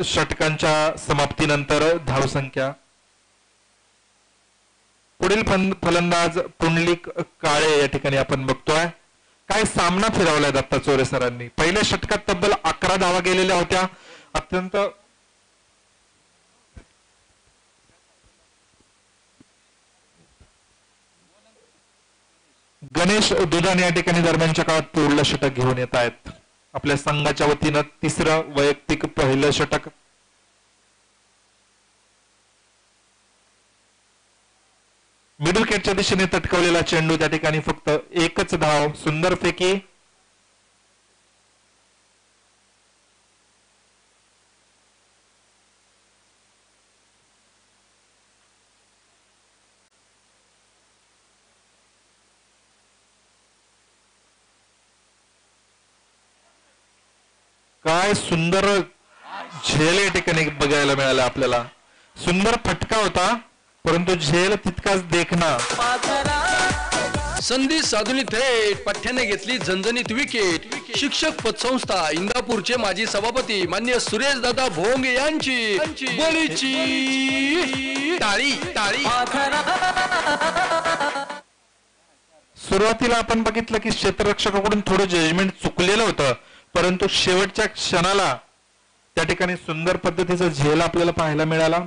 षटकांच्या समाप्तीनंतर धावसंख्या. पुढील फलंदाज पुंडलिक काळे या ठिकाणी आपण बघतोय. काय सामना फिरवलाय दत्ता चोरे सरांनी. पहिल्या षटकात तब्बल 11 धावा गेलेल्या होत्या. अत्यंत गणेश दुधान या ठिकाणी दरम्यानच्या काळात पुढलं षटक घेऊन येत आहेत. आपल्या संघाच्या वतीनं 3रं वैयक्तिक पहिलं षटक. मिड विकेटच्या दिशेने तटकवलेला चेंडू, त्या ठिकाणी फक्त एकच धाव. सुंदर फेकी. काय सुंदर झेल या ठिकाणी बघायला मिळाला आपल्याला. सुंदर फटका होता, परंतु झेल तितकाच देखना. संधी साधून थेट पठ्याने घेतली झणझणीत विकेट. शिक्षक पतसंस्था इंदापूरचे माजी सभापती मान्य सुरेश दादा भोंग यांची बळीची टाळी टाळी. सुरुवातीला आपण बघितलं की क्षेत्ररक्षकाकडून थोडं जजमेंट चुकलेलं होतं, परंतु शेवटच्या क्षणाला त्या ठिकाणी सुंदर पद्धतीचा झेल आपल्याला पाहायला मिळाला.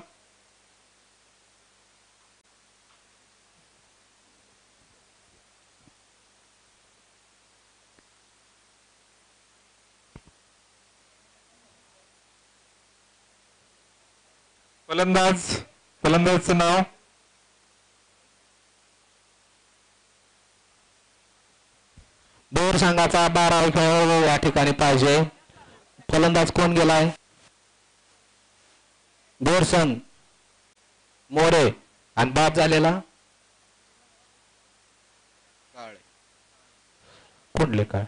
फलंदाजचं नाव बोर संघाचा 12 खेळाडू या ठिकाणी पाहिजे. फलंदाज कोण गेलाय? बोर संघ मोरे. आणि बाद झालेला कुठले काय?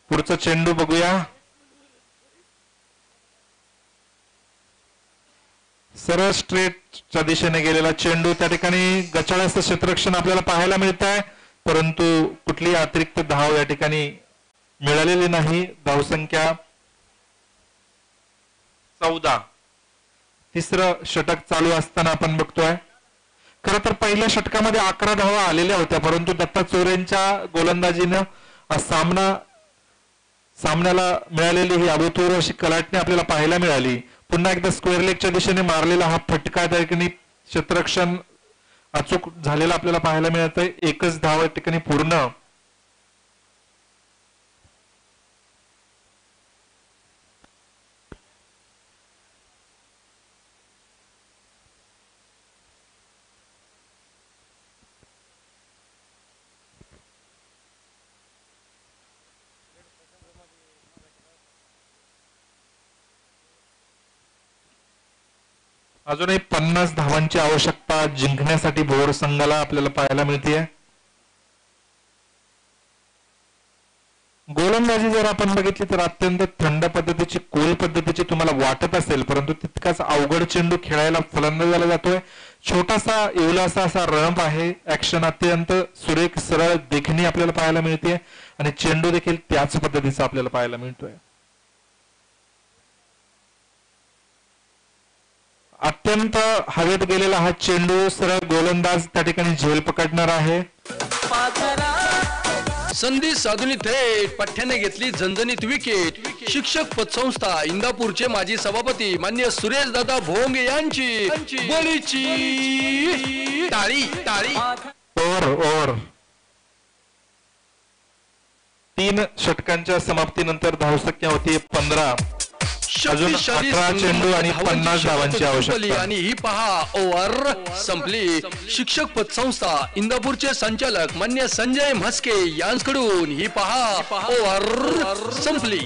पुढचा चेंडू बघूया. सरळ स्ट्रेटच्या दिशेने गेलेला चेंडू, त्या ठिकाणी गचाळाचं क्षेत्ररक्षण आपल्याला पाहायला मिळत आहे, परंतु कुठली अतिरिक्त धाव या ठिकाणी मिळालेली नाही. धावसंख्या 14. तिसरं षटक चालू असताना आपण बघतोय. खरं तर पहिल्या षटकामध्ये 11 धावा आलेल्या होत्या, परंतु दत्ता चोरेंच्या गोलंदाजीनं सामन्याला मिळालेली ही अभूतपूर्व अशी कलाटणी आपल्याला पाहायला मिळाली. पुन्हा एकदा स्क्वेअर लेगच्या दिशेने मारलेला हा फटका त्या ठिकाणी क्षेत्ररक्षण अचूक झालेला आपल्याला पाहायला मिळत आहे. एकच धाव या ठिकाणी पूर्ण. अजूनही 50 धावांची आवश्यकता जिंकण्यासाठी भोर संघाला आपल्याला पाहायला मिळते. गोलंदाजी जर आपण बघितली तर अत्यंत थंड पद्धतीची, कोल पद्धतीची तुम्हाला वाटत असेल, परंतु तितकाच अवघड चेंडू खेळायला फलंदाजाला जातोय. छोटासा येवलासा असा रंप आहे. ऍक्शन अत्यंत सुरेख, सरळ, देखणी आपल्याला पाहायला मिळते आणि चेंडू देखील त्याच पद्धतीचा आपल्याला पाहायला मिळतोय. अत्यंत हवेत गेलेला हा चेंडू, सरळ गोलंदाज त्या ठिकाणी झेल पकडणार आहे. संधी साधून थेट पठ्याने घेतली झणझणीत विकेट. शिक्षक पतसंस्था इंदापूरचे माजी सभापती मान्य सुरेश दादा भोंग यांची बळीची टाळी टाळी. ओव्हर 3 षटकांच्या समाप्तीनंतर धावसंख्या होती 15. अजून 18 चेंडू आणि 50 धावांची आवश्यकता. आणि ही पहा ओव्हर संपली. शिक्षक पतसंस्था इंदापूरचे संचालक मान्य संजय म्हस्के यांकडून ही पहा ओव्हर संपली.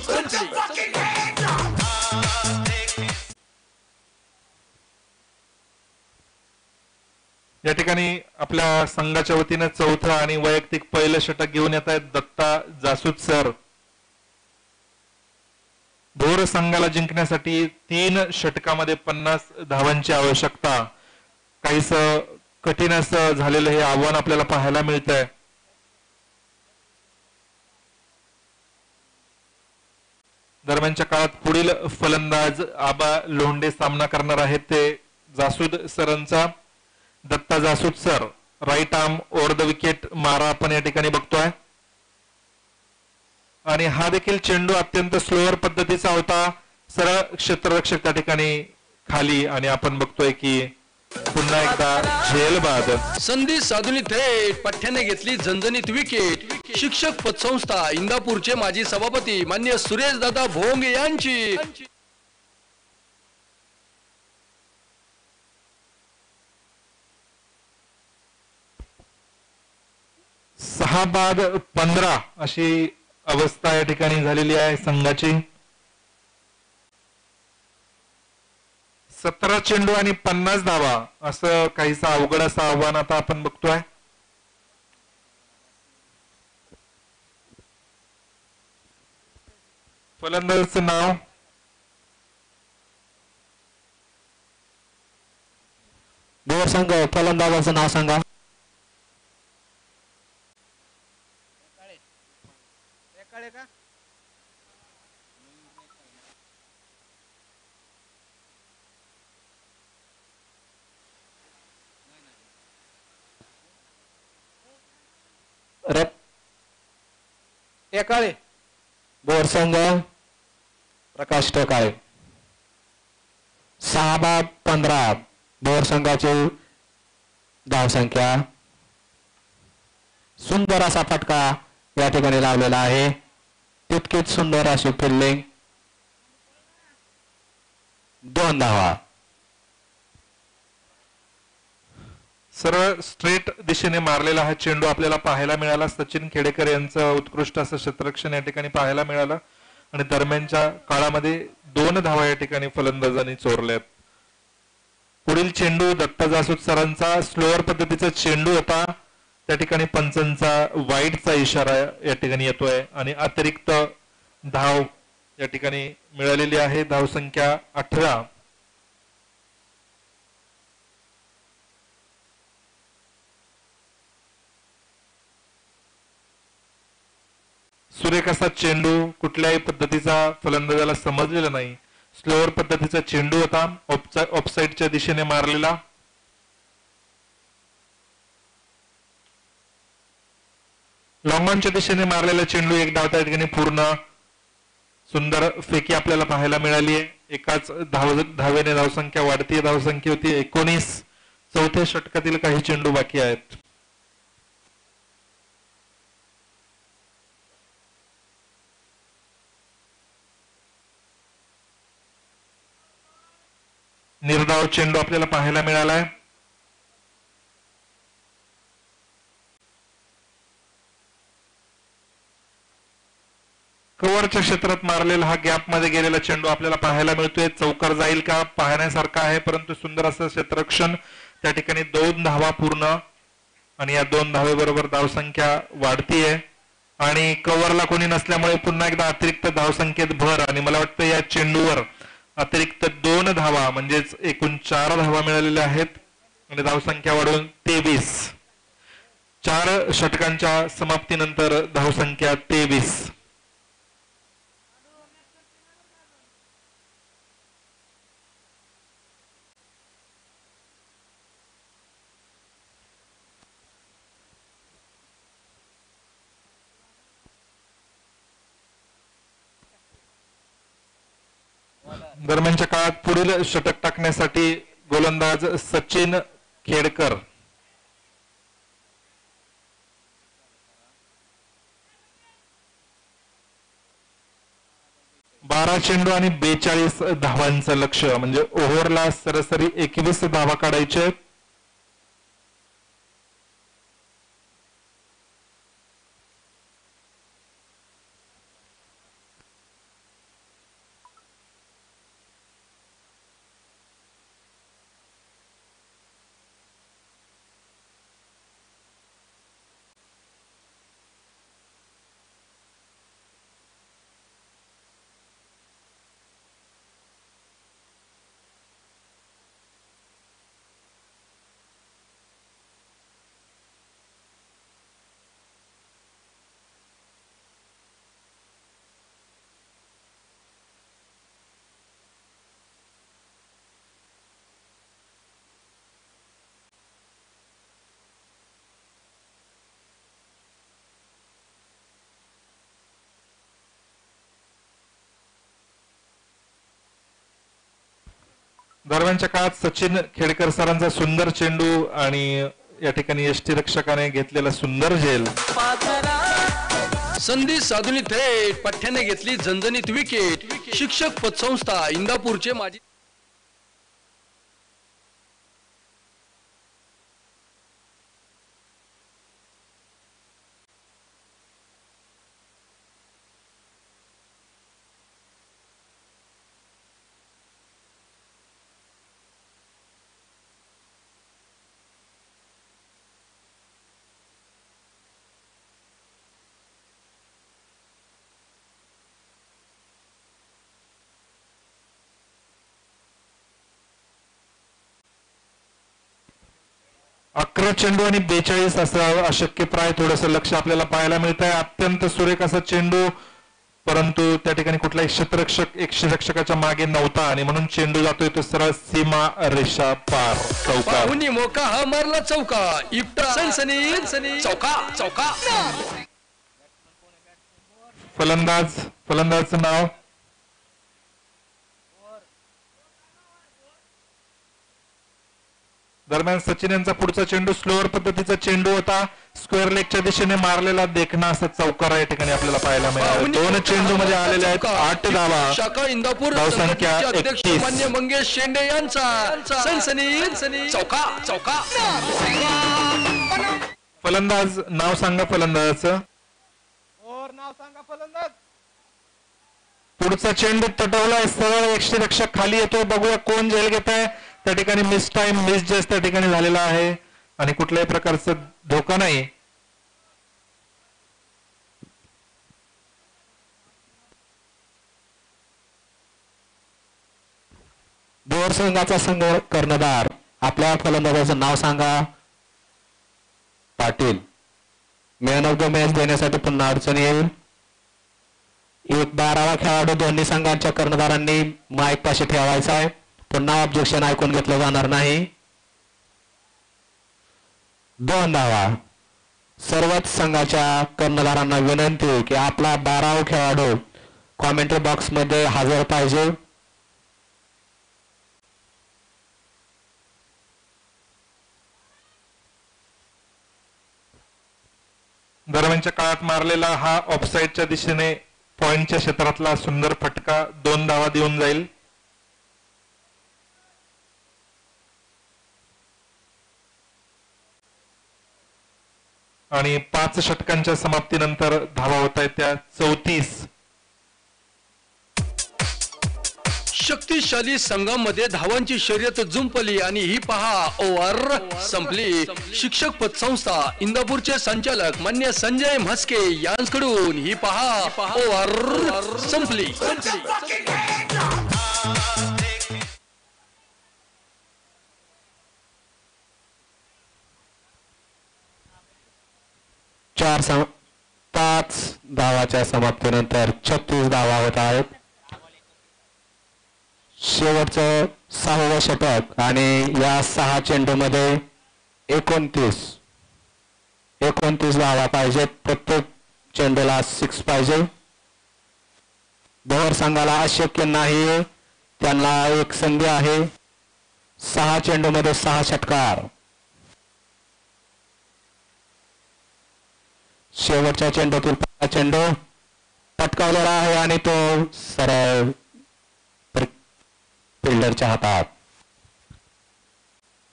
या ठिकाणी आपल्या संघाच्या वतीने चौथं आणि वैयक्तिक पहिलं षटक घेऊन येत आहेत दत्ता जासूद सर. भोर संघाला जिंकण्यासाठी 3 षटकामध्ये 50 धावांची आवश्यकता. काहीस कठीण असं झालेलं हे आव्हान आपल्याला पाहायला मिळत आहे. दरम्यानच्या काळात पुढील फलंदाज आबा लोंढे सामना करणार आहेत ते जासूद सरांचा. Datta Jasud sir, right arm over the wicket मारा आपण या ठिकाणी बघतोय. आणि हा देखील चेंडू अत्यंत स्लोअर पद्धतीचा होता. सरळ क्षेत्ररक्षक त्या ठिकाणी खाली आणि आपण बघतोय की पुन्हा एकदा झेल बाद. संधी साधून थेट पठ्याने घेतली झणझणीत विकेट. शिक्षक पतसंस्था इंदापूरचे माजी सभापती मान्य सुरेश दादा भोंग यांची बाद 15 अशी अवस्था या ठिकाणी झालेली आहे संघाची. 17 चेंडू आणि 50 धावा असं काहीसा अवघड असं आव्हान आता आपण बघतोय. फलंदाजाचं नाव बोर संघ फलंदाजाचं नाव सांगा. एकाळे. बोर संघ प्रकाश टेकाळे. 6/15 बोर संघाची धावसंख्या. सुंदर असा फटका या ठिकाणी लावलेला आहे. तितकीच सुंदर अशी फिल्डिंग. 2 धावा. सरळ स्ट्रेट दिशेने मारलेला हा चेंडू आपल्याला पाहायला मिळाला. सचिन खेडेकर यांचं उत्कृष्ट असं क्षेत्ररक्षण या ठिकाणी पाहायला मिळालं आणि दरम्यानच्या काळामध्ये 2 धावा या ठिकाणी फलंदाजांनी चोरल्यात. पुढील चेंडू दत्ता जासूद सरांचा स्लोअर पद्धतीचा चेंडू होता. त्या ठिकाणी पंचांचा वाईडचा इशारा या ठिकाणी येतोय आणि अतिरिक्त धाव या ठिकाणी मिळालेली आहे. धावसंख्या 18. सुरेख असा चेंडू कुठल्याही पद्धतीचा फलंदाजाला समजलेला नाही. स्लोअर पद्धतीचा चेंडू होता ऑफसाईडच्या दिशेने मारलेला. लॉंगॉनच्या दिशेने मारलेला चेंडू एक डाव त्या ठिकाणी पूर्ण. सुंदर फेकी आपल्याला पाहायला मिळाली आहे. एकाच धावेने धावसंख्या वाढती. धावसंख्या होती 19. चौथ्या षटकातील काही चेंडू बाकी आहेत. निर्धाव चेंडू आपल्याला पाहायला मिळालाय. कव्हरच्या क्षेत्रात मारलेला हा गॅप मध्ये गेलेला चेंडू आपल्याला पाहायला मिळतोय. चौकार जाईल का पाहण्यासारखा आहे, परंतु सुंदर असं क्षेत्ररक्षण. त्या ठिकाणी 2 धावा पूर्ण आणि या 2 धावेबरोबर धावसंख्या वाढतीये आणि कव्हरला कोणी नसल्यामुळे पुन्हा एकदा अतिरिक्त धावसंख्येत भर आणि मला वाटतं या चेंडूवर अतिरिक्त 2 धावा म्हणजेच एकूण 4 धावा मिळालेल्या आहेत आणि धावसंख्या वाढून 23. 4 षटकांच्या समाप्तीनंतर धावसंख्या 23. दरम्यानच्या काळात पुढील षटक टाकण्यासाठी गोलंदाज सचिन खेडकर. 12 चेंडू आणि 42 धावांचं लक्ष्य म्हणजे ओव्हरला सरासरी 21 धावा काढायचे. दरम्यानच्या काळात सचिन खेडकर सरांचा सुंदर चेंडू आणि या ठिकाणी यष्टीरक्षकाने घेतलेला सुंदर झेल. संधी साधून थेट पठ्याने घेतली झणझणीत विकेट. शिक्षक पतसंस्था इंदापूरचे माजी 11 चेंडू आणि 42 असं अशक्यप्राय थोडंसं लक्ष आपल्याला पाहायला मिळत आहे. अत्यंत सुरेख असा चेंडू, परंतु त्या ठिकाणी कुठलाही क्षेत्ररक्षकाच्या मागे नव्हता आणि म्हणून चेंडू जातोय तो सरळ सीमा रेषा पार. चौका मोका हा मारला चौका. इफ्टा सनसनी चौका चौका. फलंदाजचं नाव दरम्यान सचिन यांचा पुढचा चेंडू स्लोअर पद्धतीचा चेंडू होता. स्क्वेअर लेगच्या दिशेने मारलेला देखणा असा चौकार या ठिकाणी आपल्याला पाहायला मिळाला. 2 चेंडू मध्ये आलेले आहेत 8 धावा. शाखा इंदापूर धावसंख्या अध्यक्ष 31. मान्य मंगेश शेंडे यांचा सनसनी चौका चौका. फलंदाज नाव सांगा फलंदाजाचं. पुढचा चेंडू तटवलाय सरळ क्षेत्ररक्षक खाली येतोय. बघूया कोण झेल घेत आहे. त्या ठिकाणी मिस टाइम मिस जस्ट त्या ठिकाणी झालेला आहे आणि कुठल्याही प्रकारचा धोका नाही. बोर संघाचा संघ कर्णधार आपल्या फलंदाजाचं नाव सांगा. Patil. Man of the match देण्यासाठी पुन्हा अडचण येईल. एक 12वा खेळाडू दोन्ही संघांच्या कर्णधारांनी माईक पाशी ठेवायचा आहे. पुन्हा ऑब्जेक्शन ऐकून घेतलं जाणार नाही. 2 धावा. सर्वच संघाच्या कर्णधारांना विनंती की आपला 12वा खेळाडू कॉमेंट्री बॉक्स मध्ये हजर पाहिजे. दरम्यानच्या काळात मारलेला हा ऑफसाईडच्या दिशेने पॉइंटच्या क्षेत्रातला सुंदर फटका 2 धावा देऊन जाईल. आणि 5 षटकांच्या समाप्तीनंतर धावा होत आहेत त्या 34. शक्तिशाली संघामध्ये धावांची शर्यत जुंपली आणि ही पहा ओव्हर संपली. शिक्षक पतसंस्था इंदापूरचे संचालक मान्य संजय म्हस्के यांकडून ही पहा ओव्हर संपली. 5 धावाच्या समाप्तीनंतर 36 धावा होत आहेत. शेवटचं 6वं षटक आणि या 6 चेंडूमध्ये 29 धावा पाहिजेत. प्रत्येक चेंडूला 6 पाहिजे. बोहर संघाला अशक्य नाही. त्यांना एक संधी आहे. 6 चेंडूमध्ये 6 षटकार. शेवटच्या चेंडूतील चेंडू पटकावलेला आहे आणि तो सरळ फिल्डरच्या हातात.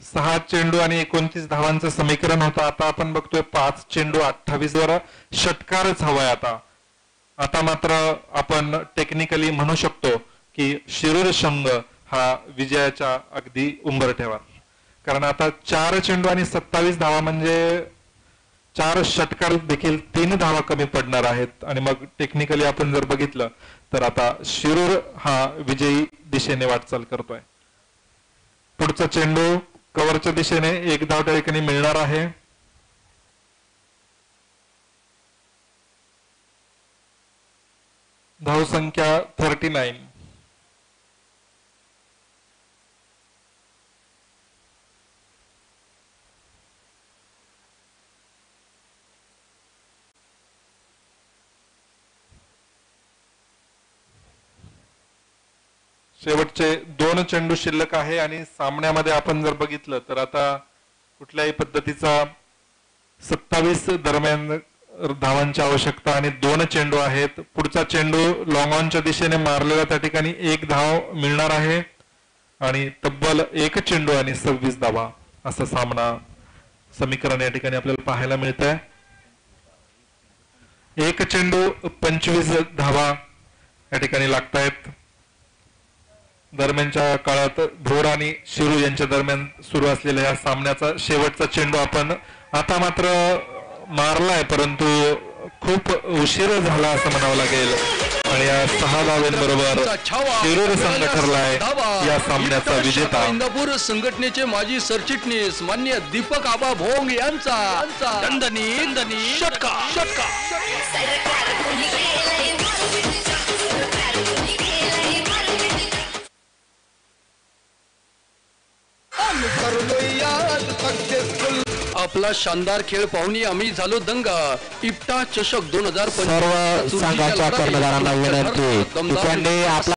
6 चेंडू आणि 29 धावांचं समीकरण होतं. आता आपण बघतोय 5 चेंडू 28 वर षटकारच हवाय. आता मात्र आपण टेक्निकली म्हणू शकतो की शिरूर संघ हा विजयाच्या अगदी उंबरठ्यावर. कारण आता 4 चेंडू आणि 27 धावा म्हणजे 4 षटकार देखील 3 धावा कमी पडणार आहेत. आणि मग टेक्निकली आपण जर बघितलं तर आता शिरूर हा विजयी दिशेने वाटचाल करतोय. पुढचा चेंडू कव्हरच्या दिशेने 1 धाव त्या ठिकाणी मिळणार आहे. धावसंख्या 39. शेवटचे 2 चेंडू शिल्लक आहे आणि सामन्यामध्ये आपण जर बघितलं तर आता कुठल्याही पद्धतीचा 27 दरम्यान धावांची आवश्यकता आणि 2 चेंडू आहेत. पुढचा चेंडू लॉंग ऑनच्या दिशेने मारलेला त्या ठिकाणी 1 धाव मिळणार आहे आणि तब्बल 1 चेंडू आणि 26 धावा असा सामना समीकरण या ठिकाणी आपल्याला पाहायला मिळत आहे. 1 चेंडू 25 धावा या ठिकाणी लागतायत. दरम्यानच्या काळात भोर आणि शिरू यांच्या दरम्यान सुरू असलेल्या या सामन्याचा शेवटचा चेंडू आपण आता मात्र मारलाय, परंतु खूप उशीर झाला असं म्हणावं लागेल आणि या 6 धावांबरोबर शिरूर संघ ठरलाय या सामन्याचा विजेता. इंदापूर संघटनेचे माजी सरचिटणीस मान्य दीपक आबा भोंग यांचा दणदणी षटका. आपला शानदार खेळ पाहुणी आम्ही झालो दंग. इप्टा चषक 2025 सर्व संघाच्या कर्णधारांना विनंती, त्यांनी आपला